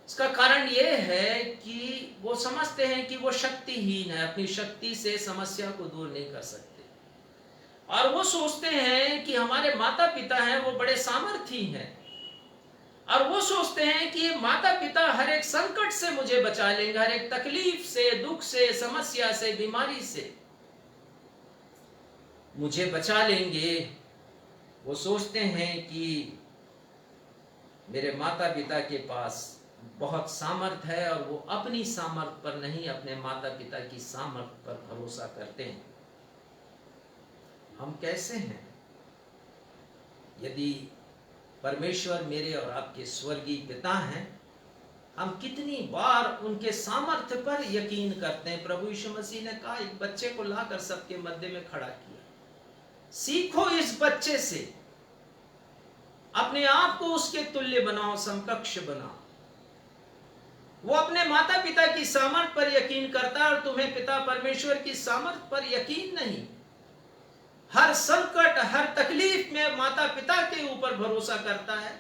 इसका कारण यह है कि वो समझते हैं कि वो शक्तिहीन है, अपनी शक्ति से समस्या को दूर नहीं कर सकते। और वो सोचते हैं कि हमारे माता पिता हैं वो बड़े सामर्थी हैं, और वो सोचते हैं कि माता पिता हर एक संकट से मुझे बचा लेंगे, हर एक तकलीफ से, दुख से, समस्या से, बीमारी से मुझे बचा लेंगे। वो सोचते हैं कि मेरे माता पिता के पास बहुत सामर्थ्य है, और वो अपनी सामर्थ्य पर नहीं, अपने माता पिता की सामर्थ्य पर भरोसा करते हैं। हम कैसे हैं? यदि परमेश्वर मेरे और आपके स्वर्गीय पिता हैं, हम कितनी बार उनके सामर्थ्य पर यकीन करते हैं। प्रभु यीशु मसीह ने कहा, एक बच्चे को लाकर सबके मध्य में खड़ा किया, सीखो इस बच्चे से, अपने आप को उसके तुल्य बनाओ, समकक्ष बनाओ। वो अपने माता पिता की सामर्थ्य पर यकीन करता है, और तुम्हें पिता परमेश्वर की सामर्थ्य पर यकीन नहीं। हर संकट, हर तकलीफ में माता पिता के ऊपर भरोसा करता है,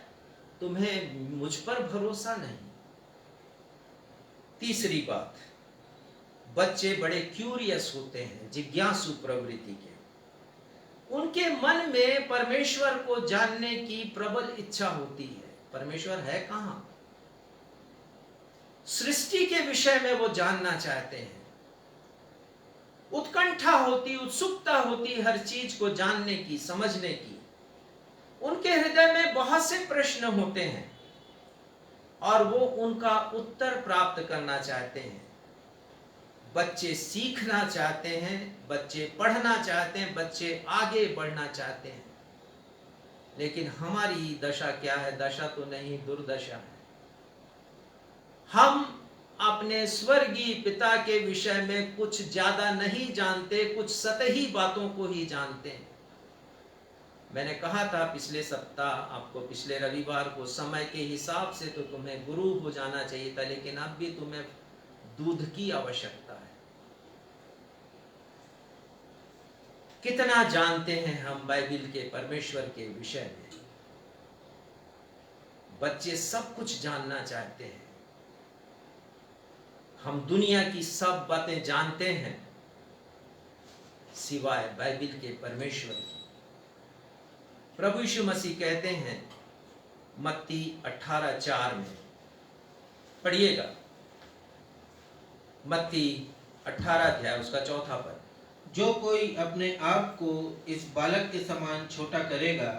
तुम्हें मुझ पर भरोसा नहीं। तीसरी बात, बच्चे बड़े क्यूरियस होते हैं, जिज्ञासु प्रवृत्ति के। उनके मन में परमेश्वर को जानने की प्रबल इच्छा होती है। परमेश्वर है कहां? सृष्टि के विषय में वो जानना चाहते हैं। उत्कंठा होती, उत्सुकता होती हर चीज को जानने की, समझने की। उनके हृदय में बहुत से प्रश्न होते हैं, और वो उनका उत्तर प्राप्त करना चाहते हैं। बच्चे सीखना चाहते हैं, बच्चे पढ़ना चाहते हैं, बच्चे आगे बढ़ना चाहते हैं। लेकिन हमारी दशा क्या है? दशा तो नहीं, दुर्दशा है। हम अपने स्वर्गीय पिता के विषय में कुछ ज्यादा नहीं जानते, कुछ सतही बातों को ही जानते हैं। मैंने कहा था पिछले सप्ताह आपको, पिछले रविवार को, समय के हिसाब से तो तुम्हें गुरु हो जाना चाहिए था, लेकिन अब भी तुम्हें दूध की आवश्यकता है। कितना जानते हैं हम बाइबिल के, परमेश्वर के विषय में? बच्चे सब कुछ जानना चाहते हैं। हम दुनिया की सब बातें जानते हैं सिवाय बाइबिल के परमेश्वर की। प्रभु यीशु मसीह कहते हैं मत्ती 18:4 में, पढ़िएगा, मत्ती 18 अध्याय उसका 4 पद। जो कोई अपने आप को इस बालक के समान छोटा करेगा,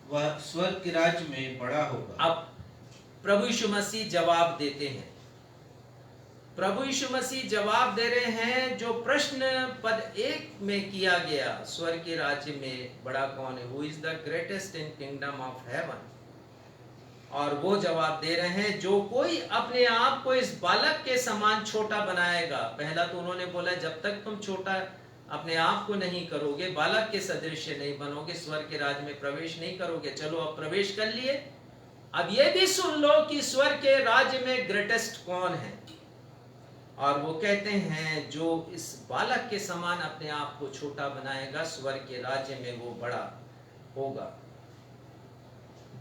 वह स्वर्ग के राज्य में बड़ा होगा। अब प्रभु यीशु मसीह जवाब देते हैं। प्रभु यीशु मसीह जवाब दे रहे हैं जो प्रश्न पद 1 में किया गया, स्वर्ग के राज्य में बड़ा कौन है? Who is the greatest in kingdom of haven? और वो जवाब दे रहे हैं जो कोई अपने आप को इस बालक के समान छोटा बनाएगा। पहला तो उन्होंने बोला जब तक तुम छोटा अपने आप को नहीं करोगे, बालक के सदृश नहीं बनोगे, स्वर्ग के राज्य में प्रवेश नहीं करोगे। चलो अब प्रवेश कर लिए। अब ये भी सुन लो कि स्वर्ग के राज्य में ग्रेटेस्ट कौन है। और वो कहते हैं जो इस बालक के समान अपने आप को छोटा बनाएगा, स्वर्ग के राज्य में वो बड़ा होगा।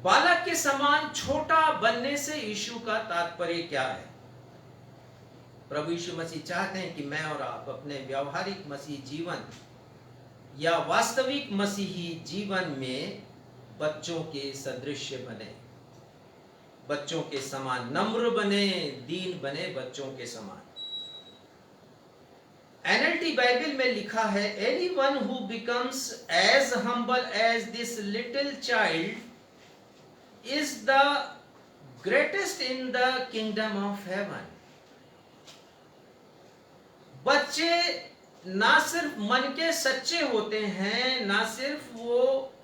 बालक के समान छोटा बनने से यीशु का तात्पर्य क्या है? प्रभु यीशु मसीह चाहते हैं कि मैं और आप अपने व्यावहारिक मसीह जीवन या वास्तविक मसीही जीवन में बच्चों के सदृश बने, बच्चों के समान नम्र बने, दीन बने, बच्चों के समान। NLT बाइबल में लिखा है, anyone who becomes as humble as this little child is the greatest in the kingdom of heaven. बच्चे ना सिर्फ मन के सच्चे होते हैं, ना सिर्फ वो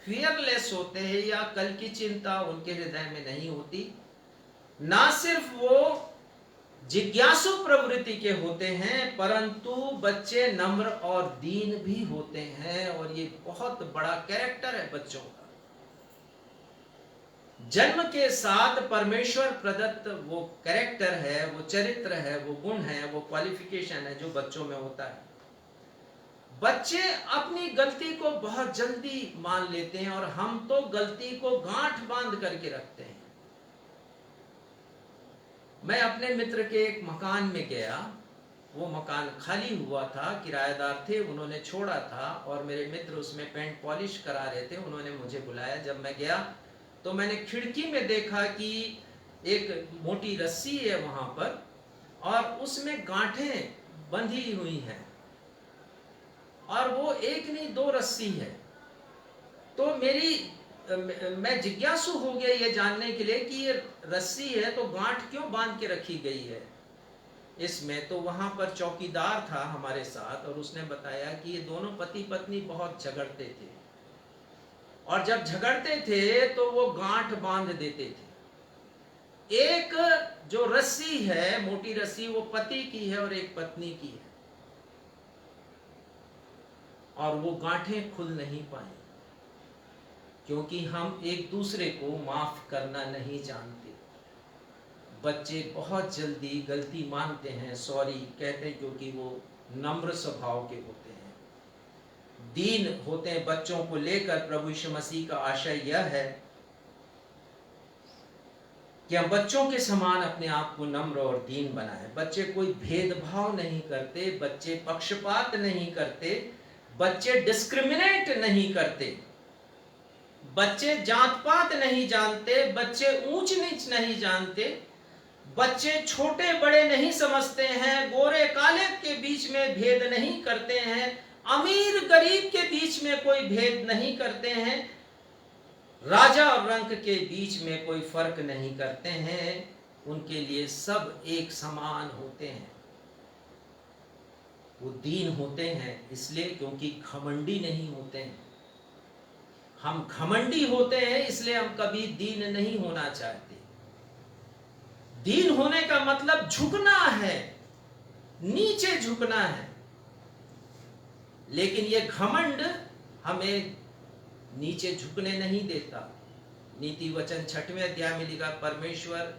फियरलेस होते हैं या कल की चिंता उनके हृदय में नहीं होती, ना सिर्फ वो जिज्ञासु प्रवृत्ति के होते हैं, परंतु बच्चे नम्र और दीन भी होते हैं। और ये बहुत बड़ा कैरेक्टर है बच्चों का। जन्म के साथ परमेश्वर प्रदत्त वो कैरेक्टर है, वो चरित्र है, वो गुण है, वो क्वालिफिकेशन है जो बच्चों में होता है। बच्चे अपनी गलती को बहुत जल्दी मान लेते हैं और हम तो गलती को गांठ बांध करके रखते हैं। मैं अपने मित्र के एक मकान में गया, वो मकान खाली हुआ था, किराएदार थे, उन्होंने छोड़ा था और मेरे मित्र उसमें पेंट पॉलिश करा रहे थे। उन्होंने मुझे बुलाया। जब मैं गया तो मैंने खिड़की में देखा कि एक मोटी रस्सी है वहां पर और उसमें गांठें बंधी हुई हैं और वो एक नहीं 2 रस्सी है। तो मैं जिज्ञासु हो गया ये जानने के लिए कि ये रस्सी है तो गांठ क्यों बांध के रखी गई है इसमें। तो वहां पर चौकीदार था हमारे साथ और उसने बताया कि ये दोनों पति पत्नी बहुत झगड़ते थे और जब झगड़ते थे तो वो गांठ बांध देते थे। एक जो रस्सी है, मोटी रस्सी, वो पति की है और एक पत्नी की है और वो गांठें खुल नहीं पाई क्योंकि हम एक दूसरे को माफ करना नहीं जानते। बच्चे बहुत जल्दी गलती मानते हैं, सॉरी कहते हैं क्योंकि वो नम्र स्वभाव के होते हैं, दीन होते हैं। बच्चों को लेकर प्रभु यीशु मसीह का आशय यह है कि हम बच्चों के समान अपने आप को नम्र और दीन बनाएं। बच्चे कोई भेदभाव नहीं करते, बच्चे पक्षपात नहीं करते, बच्चे डिस्क्रिमिनेट नहीं करते, बच्चे जात पात नहीं जानते, बच्चे ऊंच नीच नहीं जानते, बच्चे छोटे बड़े नहीं समझते हैं, गोरे काले के बीच में भेद नहीं करते हैं, अमीर गरीब के बीच में कोई भेद नहीं करते हैं, राजा और रंक के बीच में कोई फर्क नहीं करते हैं। उनके लिए सब एक समान होते हैं। वो दीन होते हैं इसलिए क्योंकि घमंडी नहीं होते हैं। हम घमंडी होते हैं, इसलिए हम कभी दीन नहीं होना चाहते। दीन होने का मतलब झुकना है, नीचे झुकना है। लेकिन ये घमंड हमें नीचे झुकने नहीं देता। नीति वचन 6वें अध्याय में लिखा, परमेश्वर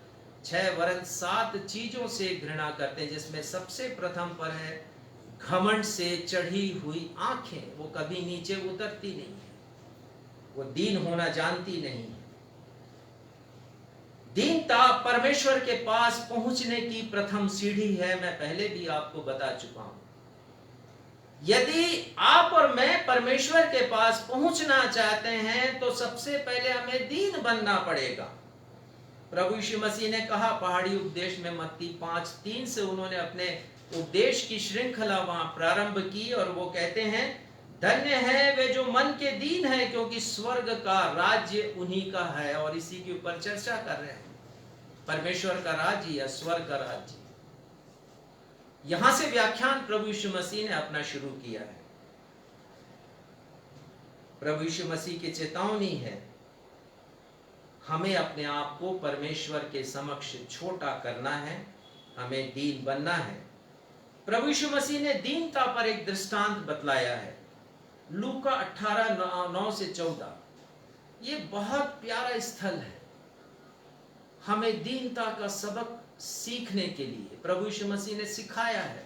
6 वरन 7 चीजों से घृणा करते हैं, जिसमें सबसे प्रथम पर है घमंड से चढ़ी हुई आंखें। वो कभी नीचे उतरती नहीं है, वो दीन होना जानती नहीं है। दीनता परमेश्वर के पास पहुंचने की प्रथम सीढ़ी है। मैं पहले भी आपको बता चुका हूं। यदि आप और मैं परमेश्वर के पास पहुंचना चाहते हैं तो सबसे पहले हमें दीन बनना पड़ेगा। प्रभु यीशु मसीह ने कहा पहाड़ी उपदेश में, मत्ती 5:3 से उन्होंने अपने उपदेश की श्रृंखला वहां प्रारंभ की, और वो कहते हैं, धन्य है वे जो मन के दीन है, क्योंकि स्वर्ग का राज्य उन्हीं का है। और इसी के ऊपर चर्चा कर रहे हैं, परमेश्वर का राज्य या स्वर्ग का राज्य। यहां से व्याख्यान प्रभु यीशु मसीह ने अपना शुरू किया है। प्रभु यीशु मसीह की चेतावनी है, हमें अपने आप को परमेश्वर के समक्ष छोटा करना है, हमें दीन बनना है। प्रभु यीशु मसीह ने दीनता पर एक दृष्टांत बतलाया है, लूका 18:9 से 14। ये बहुत प्यारा स्थल है हमें दीनता का सबक सीखने के लिए। प्रभु यीशु मसीह ने सिखाया है।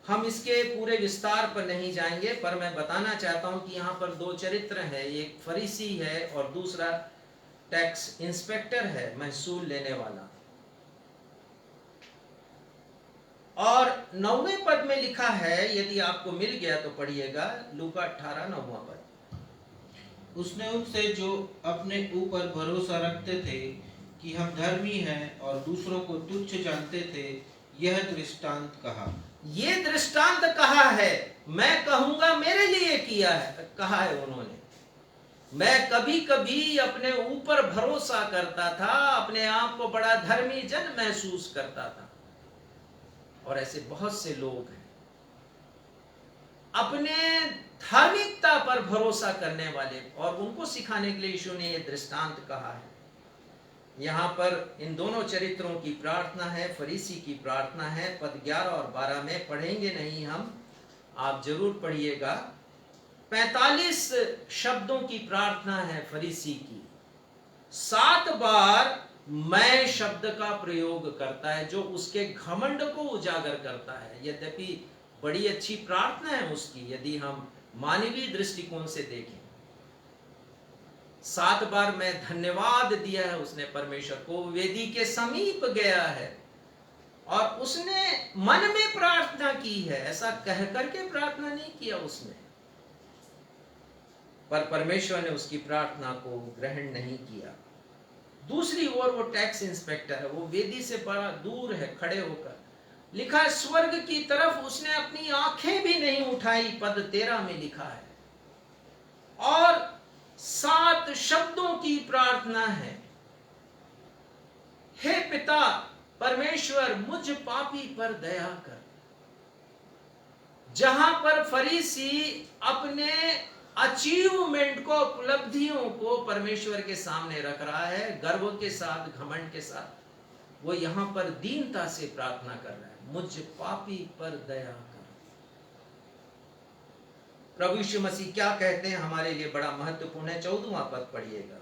हम इसके पूरे विस्तार पर नहीं जाएंगे, पर मैं बताना चाहता हूं कि यहाँ पर 2 चरित्र हैं, एक फरीसी है और दूसरा टैक्स इंस्पेक्टर है, महसूल लेने वाला। और 9वें पद में लिखा है, यदि आपको मिल गया तो पढ़िएगा, लूका 18:9 पद। उसने उनसे जो अपने ऊपर भरोसा रखते थे कि हम धर्मी हैं और दूसरों को तुच्छ जानते थे, यह दृष्टांत कहा। ये दृष्टांत कहा है, मैं कहूंगा मेरे लिए किया है, कहा है उन्होंने। मैं कभी कभी अपने ऊपर भरोसा करता था, अपने आप को बड़ा धर्मी जन महसूस करता था, और ऐसे बहुत से लोग हैं अपने धार्मिकता पर भरोसा करने वाले, और उनको सिखाने के लिए यीशु ने यह दृष्टांत कहा है। यहाँ पर इन दोनों चरित्रों की प्रार्थना है, फरीसी की प्रार्थना है। पद 11 और 12 में पढ़ेंगे नहीं हम, आप जरूर पढ़िएगा। 45 शब्दों की प्रार्थना है फरीसी की। 7 बार मैं शब्द का प्रयोग करता है, जो उसके घमंड को उजागर करता है। यद्यपि बड़ी अच्छी प्रार्थना है उसकी, यदि हम मानवीय दृष्टिकोण से देखें। 7 बार मैं धन्यवाद दिया है उसने परमेश्वर को, वेदी के समीप गया है और उसने मन में प्रार्थना की है, ऐसा कह करके प्रार्थना नहीं किया उसने, पर परमेश्वर ने उसकी प्रार्थना को ग्रहण नहीं किया। दूसरी ओर वो टैक्स इंस्पेक्टर है, वो वेदी से बड़ा दूर है, खड़े होकर लिखा है स्वर्ग की तरफ उसने अपनी आंखें भी नहीं उठाई, पद 13 में लिखा है। और 7 शब्दों की प्रार्थना है, हे पिता परमेश्वर मुझ पापी पर दया कर। जहां पर फरीसी अपने अचीवमेंट को, उपलब्धियों को परमेश्वर के सामने रख रहा है, गर्व के साथ, घमंड के साथ, वो यहां पर दीनता से प्रार्थना कर रहा है, मुझ पापी पर दया कर। प्रभु यीशु मसीह क्या कहते हैं हमारे लिए बड़ा महत्वपूर्ण है। 14वां पद पढ़िएगा,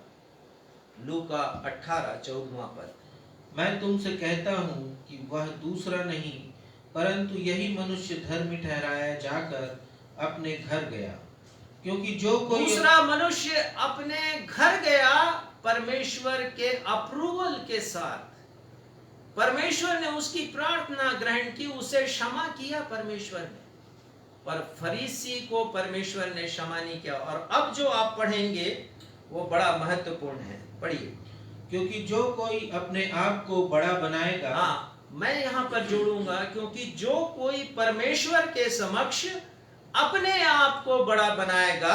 लूका 18:14 पद। मैं तुमसे कहता हूं कि वह दूसरा नहीं परंतु यही मनुष्य धर्मी ठहराया जाकर अपने घर गया, क्योंकि जो कोई दूसरा मनुष्य अपने घर गया परमेश्वर के अप्रूवल के साथ। परमेश्वर ने उसकी प्रार्थना ग्रहण की, उसे क्षमा किया परमेश्वर ने, पर फरीसी को परमेश्वर ने क्षमा नहीं किया। और अब जो आप पढ़ेंगे वो बड़ा महत्वपूर्ण है, पढ़िए। क्योंकि जो कोई अपने आप को बड़ा बनाएगा, हाँ, मैं यहां पर जोड़ूंगा, क्योंकि जो कोई परमेश्वर के समक्ष अपने आप को बड़ा बनाएगा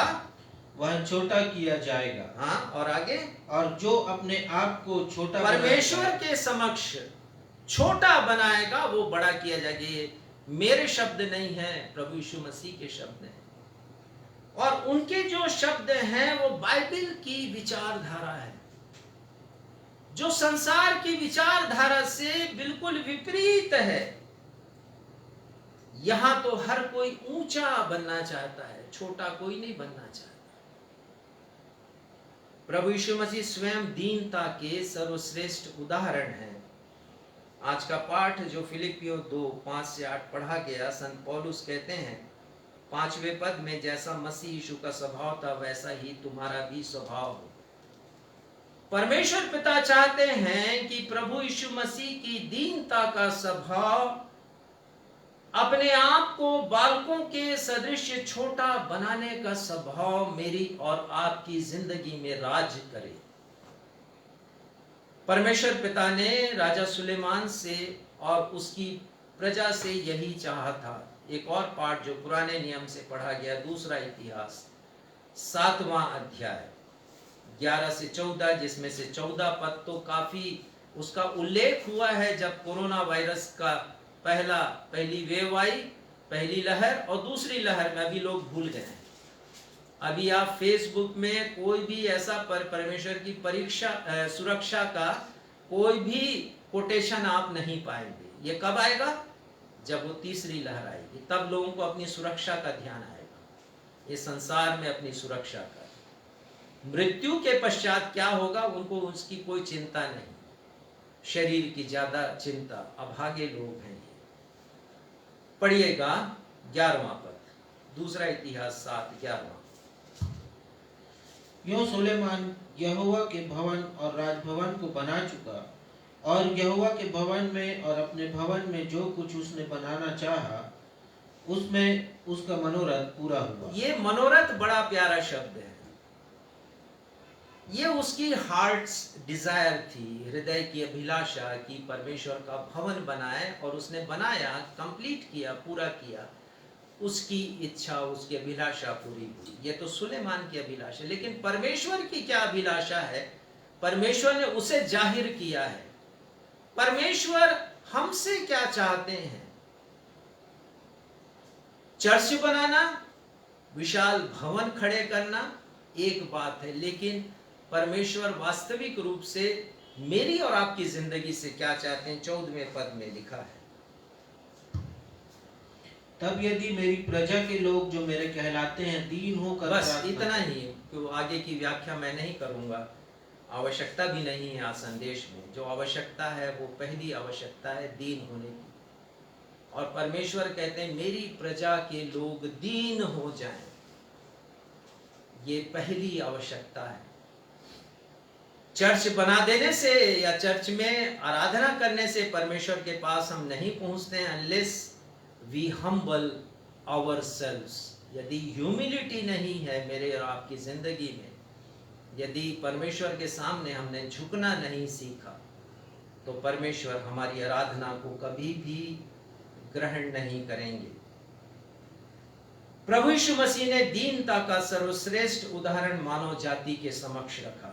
वह छोटा किया जाएगा। हाँ, और आगे, और जो अपने आप को छोटा परमेश्वर के समक्ष छोटा बनाएगा वो बड़ा किया जाएगा। ये मेरे शब्द नहीं है, प्रभु यीशु मसीह के शब्द हैं। और और उनके जो शब्द हैं वो बाइबल की विचारधारा है, जो संसार की विचारधारा से बिल्कुल विपरीत है। यहां तो हर कोई ऊंचा बनना चाहता है, छोटा कोई नहीं बनना चाहता। प्रभु यीशु मसीह स्वयं दीनता के सर्वश्रेष्ठ उदाहरण है। आज का पाठ जो फिलिपियों 2:5-8 पढ़ा गया, संत पौलुस कहते हैं 5वें पद में, जैसा मसीह यीशु का स्वभाव था वैसा ही तुम्हारा भी स्वभाव हो। परमेश्वर पिता चाहते हैं कि प्रभु यीशु मसीह की दीनता का स्वभाव अपने आप को बालकों के सदृश छोटा बनाने का स्वभाव मेरी और आपकी जिंदगी में राज करे। परमेश्वर पिता ने राजा सुलेमान से और उसकी प्रजा से यही चाहा था। एक और पाठ जो पुराने नियम से पढ़ा गया, दूसरा इतिहास 7वां अध्याय 11 से 14, जिसमें से 14 पद तो काफी उसका उल्लेख हुआ है जब कोरोना वायरस का पहली वेव आई, पहली लहर और दूसरी लहर में अभी लोग भूल गए हैं। अभी आप फेसबुक में कोई भी ऐसा परमेश्वर की सुरक्षा का कोई भी कोटेशन आप नहीं पाएंगे। ये कब आएगा? जब वो तीसरी लहर आएगी, तब लोगों को अपनी सुरक्षा का ध्यान आएगा। ये संसार में अपनी सुरक्षा का, मृत्यु के पश्चात क्या होगा उनको उसकी कोई चिंता नहीं, शरीर की ज्यादा चिंता। अभागे लोग हैं। पढ़िएगा 11वां पद, दूसरा इतिहास 7:11। यूं सुलेमान यहोवा के भवन और राजभवन को बना चुका, और यहोवा के भवन में और अपने भवन में जो कुछ उसने बनाना चाहा, उसमें उसका मनोरथ पूरा हुआ। ये मनोरथ बड़ा प्यारा शब्द है। ये उसकी हार्ट्स डिजायर थी, हृदय की अभिलाषा कि परमेश्वर का भवन बनाए, और उसने बनाया, कंप्लीट किया, पूरा किया। उसकी इच्छा, उसकी अभिलाषा पूरी हुई। ये तो सुलेमान की अभिलाषा, लेकिन परमेश्वर की क्या अभिलाषा है? परमेश्वर ने उसे जाहिर किया है। परमेश्वर हमसे क्या चाहते हैं? चर्च बनाना, विशाल भवन खड़े करना एक बात है, लेकिन परमेश्वर वास्तविक रूप से मेरी और आपकी जिंदगी से क्या चाहते हैं? 14वें पद में लिखा है, तब यदि मेरी प्रजा के लोग जो मेरे कहलाते हैं दीन होकर, बस इतना ही, क्यों आगे की व्याख्या मैं नहीं करूंगा, आवश्यकता भी नहीं है आज संदेश में। जो आवश्यकता है वो पहली आवश्यकता है दीन होने की, और परमेश्वर कहते हैं मेरी प्रजा के लोग दीन हो जाएं। ये पहली आवश्यकता है। चर्च बना देने से या चर्च में आराधना करने से परमेश्वर के पास हम नहीं पहुंचते हैं, अनलेस वी हम्बल आवरसेल्व्स। यदि ह्यूमिलिटी नहीं है मेरे और आपकी जिंदगी में, यदि परमेश्वर के सामने हमने झुकना नहीं सीखा, तो परमेश्वर हमारी आराधना को कभी भी ग्रहण नहीं करेंगे। प्रभु यीशु मसीह ने दीनता का सर्वश्रेष्ठ उदाहरण मानव जाति के समक्ष रखा।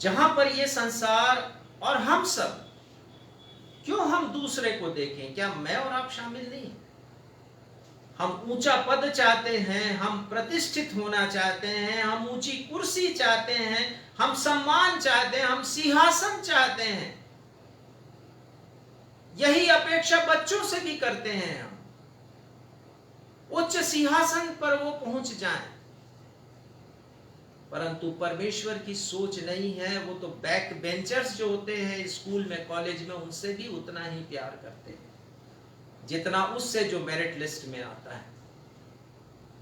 जहां पर ये संसार और हम सब, क्यों हम दूसरे को देखें? क्या मैं और आप शामिल नहीं? हम ऊंचा पद चाहते हैं, हम प्रतिष्ठित होना चाहते हैं, हम ऊंची कुर्सी चाहते हैं, हम सम्मान चाहते हैं, हम सिंहासन चाहते हैं। यही अपेक्षा बच्चों से भी करते हैं हम, उच्च सिंहासन पर वो पहुंच जाएं। परंतु परमेश्वर की सोच नहीं है। वो तो बैक बेंचर्स जो होते हैं स्कूल में, कॉलेज में, उनसे भी उतना ही प्यार करते हैं जितना उससे जो मेरिट लिस्ट में आता है।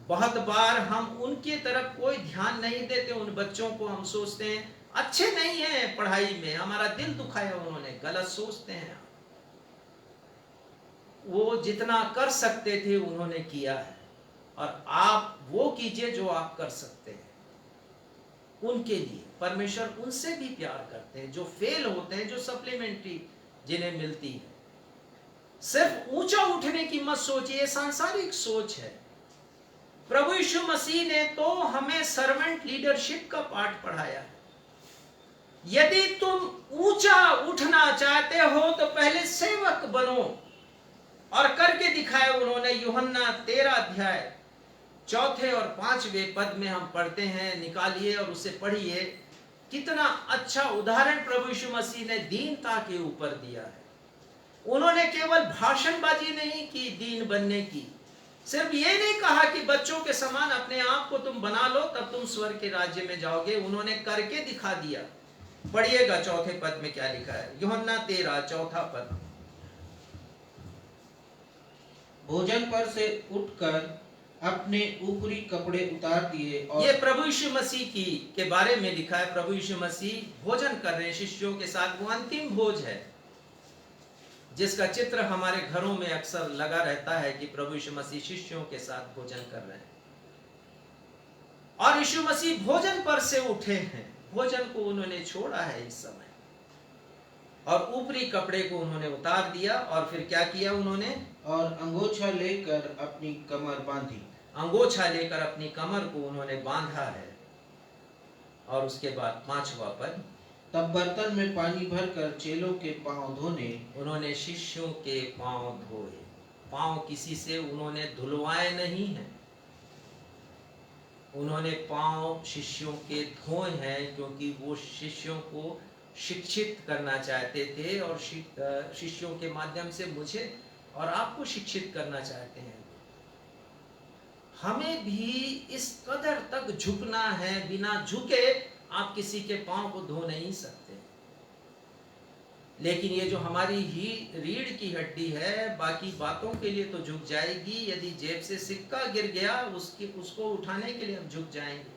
बहुत बार हम उनकी तरफ कोई ध्यान नहीं देते। उन बच्चों को हम सोचते हैं अच्छे नहीं हैं पढ़ाई में, हमारा दिल दुखाया उन्होंने, गलत सोचते हैं। वो जितना कर सकते थे उन्होंने किया है, और आप वो कीजिए जो आप कर सकते हैं। उनके लिए परमेश्वर उनसे भी प्यार करते हैं जो फेल होते हैं, जो सप्लीमेंट्री जिन्हें मिलती है। सिर्फ ऊंचा उठने की मत सोचिए, सांसारिक सोच है। प्रभु यीशु मसीह ने तो हमें सर्वेंट लीडरशिप का पाठ पढ़ाया है। यदि तुम ऊंचा उठना चाहते हो तो पहले सेवक बनो, और करके दिखाया उन्होंने। यूहन्ना 13 अध्याय चौथे और पांचवें पद में हम पढ़ते हैं, निकालिए और उसे पढ़िए। कितना अच्छा उदाहरण प्रभु यीशु मसीह ने दीनता के ऊपर दिया है। उन्होंने केवल भाषणबाजी नहीं की दीन बनने की, सिर्फ ये नहीं कहा कि बच्चों के समान अपने आप को तुम बना लो तब तुम स्वर्ग के राज्य में जाओगे, उन्होंने करके दिखा दिया। पढ़िएगा चौथे पद में क्या लिखा है, यूहन्ना 13 चौथा पद। भोजन पर से उठकर अपने ऊपरी कपड़े उतार दिए और ये प्रभु यीशु मसीह की के बारे में लिखा है। प्रभु यीशु मसीह भोजन कर रहे हैं शिष्यों के साथ। वो अंतिम भोज है जिसका चित्र हमारे घरों में अक्सर लगा रहता है कि प्रभु यीशु मसीह शिष्यों के साथ भोजन कर रहे हैं। और यीशु मसीह भोजन पर से उठे हैं, भोजन को उन्होंने छोड़ा है इस समय और ऊपरी कपड़े को उन्होंने उतार दिया। और फिर क्या किया उन्होंने, और अंगोछा लेकर अपनी कमर बांधी। अंगोछा लेकर अपनी कमर को उन्होंने बांधा है। और उसके बाद पांचवा पद, तब बर्तन में पानी भरकर चेलों के पांव धोने। उन्होंने शिष्यों के पांव धोए। पांव किसी से उन्होंने धुलवाए नहीं हैं, उन्होंने पांव शिष्यों के धोए हैं, क्योंकि वो शिष्यों को शिक्षित करना चाहते थे और शिष्यों के माध्यम से मुझे और आपको शिक्षित करना चाहते हैं। हमें भी इस कदर तक झुकना है, बिना झुके आप किसी के पांव को धो नहीं सकते। लेकिन ये जो हमारी ही रीढ़ की हड्डी है, बाकी बातों के लिए तो झुक जाएगी। यदि जेब से सिक्का गिर गया उसको उठाने के लिए हम झुक जाएंगे,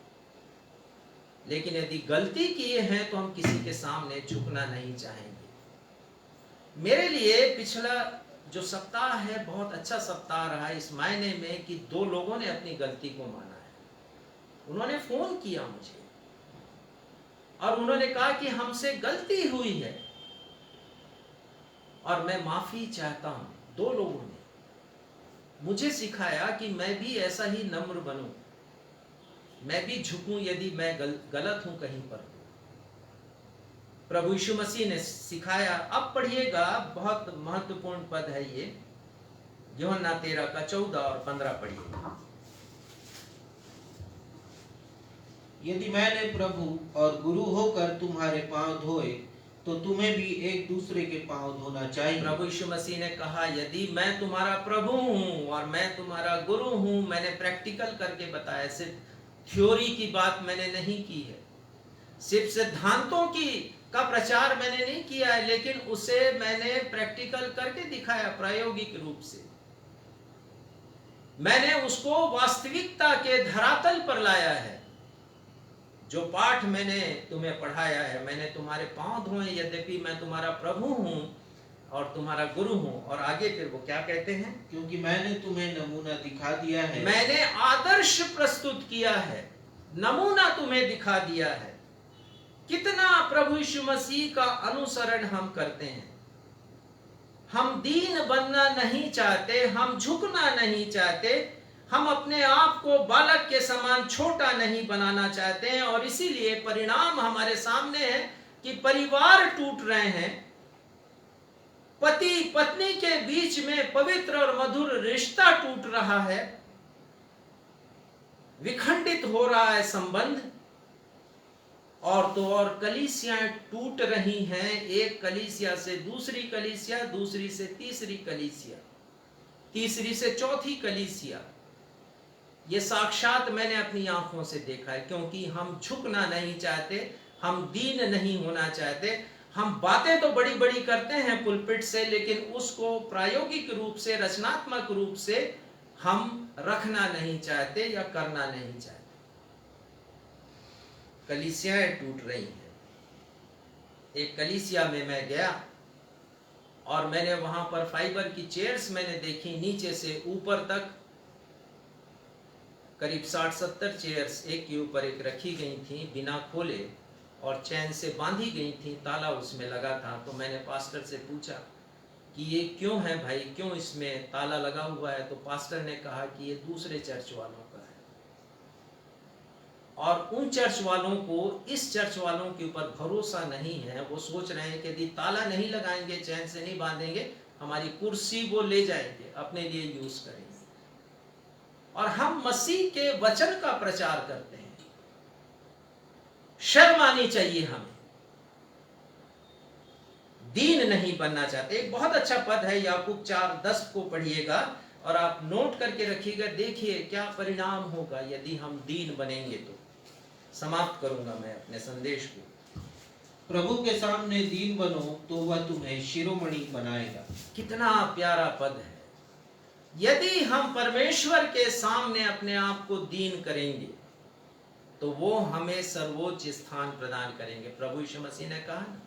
लेकिन यदि गलती किए हैं तो हम किसी के सामने झुकना नहीं चाहेंगे। मेरे लिए पिछला जो सप्ताह है बहुत अच्छा सप्ताह रहा इस मायने में कि 2 लोगों ने अपनी गलती को माना है। उन्होंने फोन किया मुझे और उन्होंने कहा कि हमसे गलती हुई है और मैं माफी चाहता हूं। 2 लोगों ने मुझे सिखाया कि मैं भी ऐसा ही नम्र बनूं, मैं भी झुकूं यदि मैं गलत हूं कहीं पर। प्रभु यीशु मसीह ने सिखाया। अब पढ़िएगा, बहुत महत्वपूर्ण पद है ये, यूहन्ना 13 का 14 और 15 पढ़िए। यदि मैंने प्रभु और गुरु होकर तुम्हारे पांव धोए तो तुम्हें भी एक दूसरे के पांव धोना चाहिए। प्रभु यीशु मसीह ने कहा, यदि मैं तुम्हारा प्रभु हूं और मैं तुम्हारा गुरु हूं, मैंने प्रैक्टिकल करके बताया, सिर्फ थ्योरी की बात मैंने नहीं की है, सिर्फ सिद्धांतों की का प्रचार मैंने नहीं किया है, लेकिन उसे मैंने प्रैक्टिकल करके दिखाया, प्रायोगिक रूप से मैंने उसको वास्तविकता के धरातल पर लाया है। जो पाठ मैंने तुम्हें पढ़ाया है, मैंने तुम्हारे पांव धोए यद्यपि मैं तुम्हारा प्रभु हूं और तुम्हारा गुरु हूं। और आगे फिर वो क्या कहते हैं, क्योंकि मैंने तुम्हें नमूना दिखा दिया है। मैंने आदर्श प्रस्तुत किया है, नमूना तुम्हें दिखा दिया है। कितना प्रभु यीशु मसीह का अनुसरण हम करते हैं। हम दीन बनना नहीं चाहते, हम झुकना नहीं चाहते, हम अपने आप को बालक के समान छोटा नहीं बनाना चाहते हैं। और इसीलिए परिणाम हमारे सामने है कि परिवार टूट रहे हैं, पति पत्नी के बीच में पवित्र और मधुर रिश्ता टूट रहा है, विखंडित हो रहा है संबंध। और तो और कलीसियां टूट रही हैं, एक कलीसिया से दूसरी कलीसिया, दूसरी से तीसरी कलीसिया, तीसरी से चौथी कलीसिया। ये साक्षात मैंने अपनी आंखों से देखा है, क्योंकि हम झुकना नहीं चाहते, हम दीन नहीं होना चाहते। हम बातें तो बड़ी बड़ी करते हैं पुलपिट से, लेकिन उसको प्रायोगिक रूप से, रचनात्मक रूप से हम रखना नहीं चाहते या करना नहीं चाहते। कलीसियाएं टूट रही हैं। एक कलीसिया में मैं गया और मैंने वहां पर फाइबर की चेयर्स मैंने देखी, नीचे से ऊपर तक करीब 60-70 चेयर्स एक के ऊपर एक रखी गई थी, बिना खोले और चैन से बांधी गई थी, ताला उसमें लगा था। तो मैंने पास्टर से पूछा कि ये क्यों है भाई, क्यों इसमें ताला लगा हुआ है? तो पास्टर ने कहा कि ये दूसरे चर्च वालों का है और उन चर्च वालों को इस चर्च वालों के ऊपर भरोसा नहीं है। वो सोच रहे हैं कि यदि ताला नहीं लगाएंगे, चैन से नहीं बांधेंगे, हमारी कुर्सी वो ले जाएंगे, अपने लिए यूज करेंगे। और हम मसीह के वचन का प्रचार करते हैं। शर्म आनी चाहिए हमें, दीन नहीं बनना चाहते। एक बहुत अच्छा पद है, याकूब 4:10 को पढ़िएगा और आप नोट करके रखिएगा। देखिए क्या परिणाम होगा यदि हम दीन बनेंगे। तो समाप्त करूंगा मैं अपने संदेश को। प्रभु के सामने दीन बनो तो वह तुम्हें शिरोमणि बनाएगा। कितना प्यारा पद है। यदि हम परमेश्वर के सामने अपने आप को दीन करेंगे तो वो हमें सर्वोच्च स्थान प्रदान करेंगे। प्रभु यीशु मसीह ने कहा ना,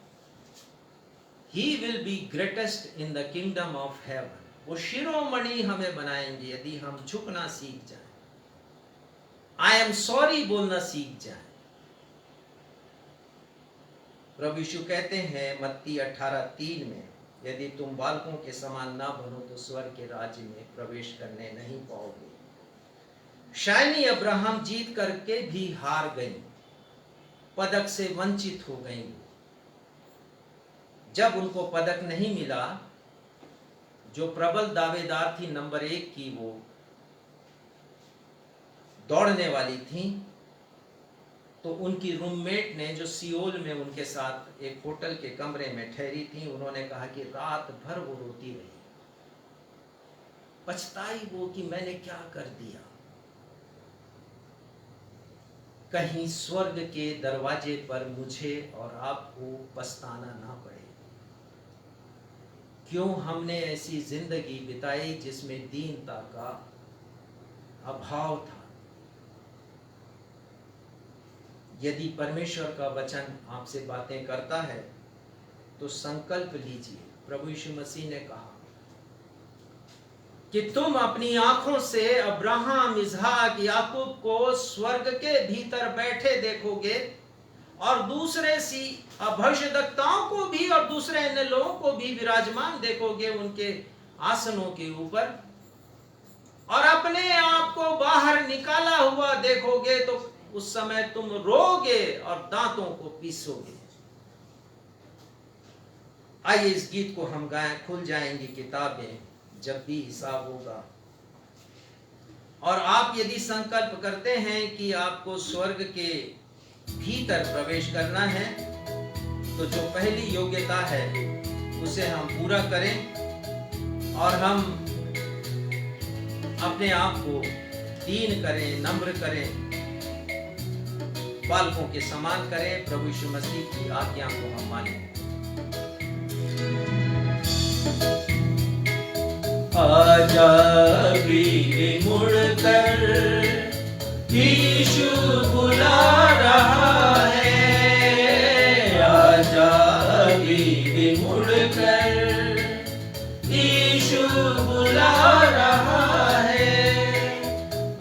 He will be greatest in the kingdom of heaven। वो शिरोमणि हमें बनाएंगे यदि हम झुकना सीख जाएं, I am sorry बोलना सीख जाएं। प्रभु यीशु कहते हैं मत्ती 18:3 में, यदि तुम बालकों के समान ना बनो तो स्वर्ग के राज्य में प्रवेश करने नहीं पाओगे। शायनी अब्राहम जीत करके भी हार गई, पदक से वंचित हो गई। जब उनको पदक नहीं मिला, जो प्रबल दावेदार थी नंबर 1 की, वो दौड़ने वाली थी, तो उनकी रूममेट ने, जो सियोल में उनके साथ एक होटल के कमरे में ठहरी थी, उन्होंने कहा कि रात भर वो रोती रही, पछताई वो कि मैंने क्या कर दिया। कहीं स्वर्ग के दरवाजे पर मुझे और आपको पछताना ना पड़े। क्यों हमने ऐसी जिंदगी बिताई जिसमें दीनता का अभाव था। यदि परमेश्वर का वचन आपसे बातें करता है तो संकल्प लीजिए। प्रभु यीशु मसीह ने कहा कि तुम अपनी आंखों से अब्राहम, इसहाक, याकूब को स्वर्ग के भीतर बैठे देखोगे और दूसरे सी भविष्यद्वक्ताओं को भी और दूसरे अन्य लोगों को भी विराजमान देखोगे उनके आसनों के ऊपर, और अपने आप को बाहर निकाला हुआ देखोगे तो उस समय तुम रोगे और दांतों को पीसोगे। आइए इस गीत को हम गाएं। खुल जाएंगी किताबें जब भी हिसाब होगा। और आप यदि संकल्प करते हैं कि आपको स्वर्ग के भीतर प्रवेश करना है तो जो पहली योग्यता है उसे हम पूरा करें और हम अपने आप को दीन करें, नम्र करें, बालकों के समान करें। प्रभु यीशु मसीह की आज्ञा को हम मानें। आजा भी मुड़कर यीशु बुला रहा है। आजा भी मुड़कर यीशु बुला रहा है।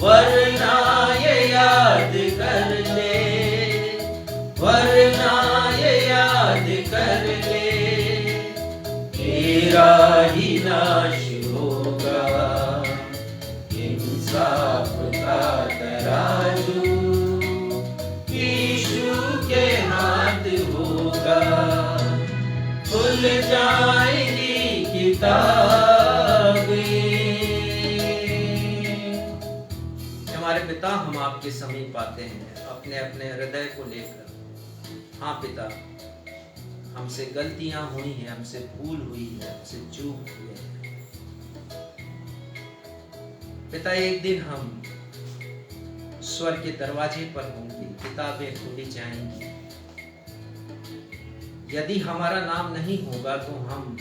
वरना ये याद कर ले, वरना ये याद कर ले, तेरा ही नाश होगा। इंसाफ का तराजू यीशु के हाथ होगा। खुल जाएंगी किताबें। हमारे पिता, हम आपके समीप आते हैं अपने अपने हृदय को लेकर। हाँ पिता, हमसे गलतियां हुई हैं, हमसे भूल हुई है, हमसे चूक हुई है। पिता, एक दिन हम स्वर्ग के दरवाजे पर होंगे, किताबें खुली जाएंगी। यदि हमारा नाम नहीं होगा तो हम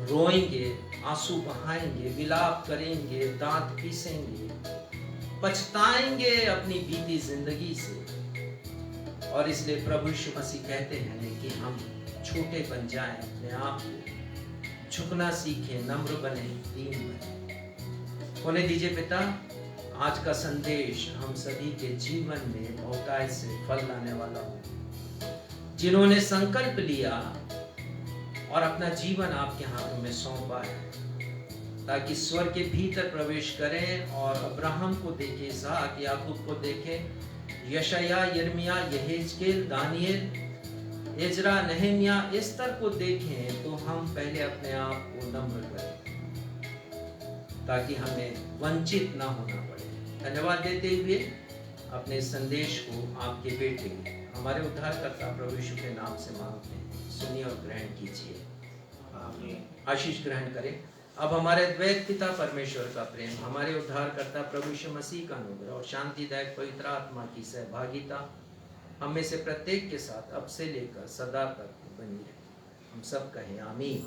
रोएंगे, आंसू बहाएंगे, विलाप करेंगे, दांत पीसेंगे, पछताएंगे अपनी बीती जिंदगी से। और इसलिए प्रभु यीशु मसीह कहते हैं कि हम छोटे बन जाएं, अपने आप को झुकना सीखें, नम्र बने, दीन बने। होने दीजिए पिता, आज का संदेश हम सभी के जीवन में बहुतायत से फल लाने वाला हो। जिन्होंने संकल्प लिया और अपना जीवन आपके हाथों में सौंपा है ताकि स्वर्ग के भीतर प्रवेश करें और अब्राहम को देखें, इसहाक, याकूब को देखें, यशाया, यिर्मयाह, यहेजकेल, दानियेल, इजरा, नहम्याह, एस्तर को देखें, तो हम पहले अपने आप को नम्र करें। ताकि हमें वंचित ना होना पड़े। धन्यवाद देते हुए अपने संदेश को आपके बेटे हमारे उद्धारकर्ता प्रभु यीशु के नाम से मांगते हैं, सुनिए और ग्रहण कीजिए। आशीष ग्रहण करें। अब हमारे द्वैत पिता परमेश्वर का प्रेम, हमारे उद्धारकर्ता प्रभु यीशु मसीह का अनुग्रह और शांतिदायक पवित्र आत्मा की सहभागिता हम में से प्रत्येक के साथ अब से लेकर सदा तक बनी रहे। हम सब कहें आमीन।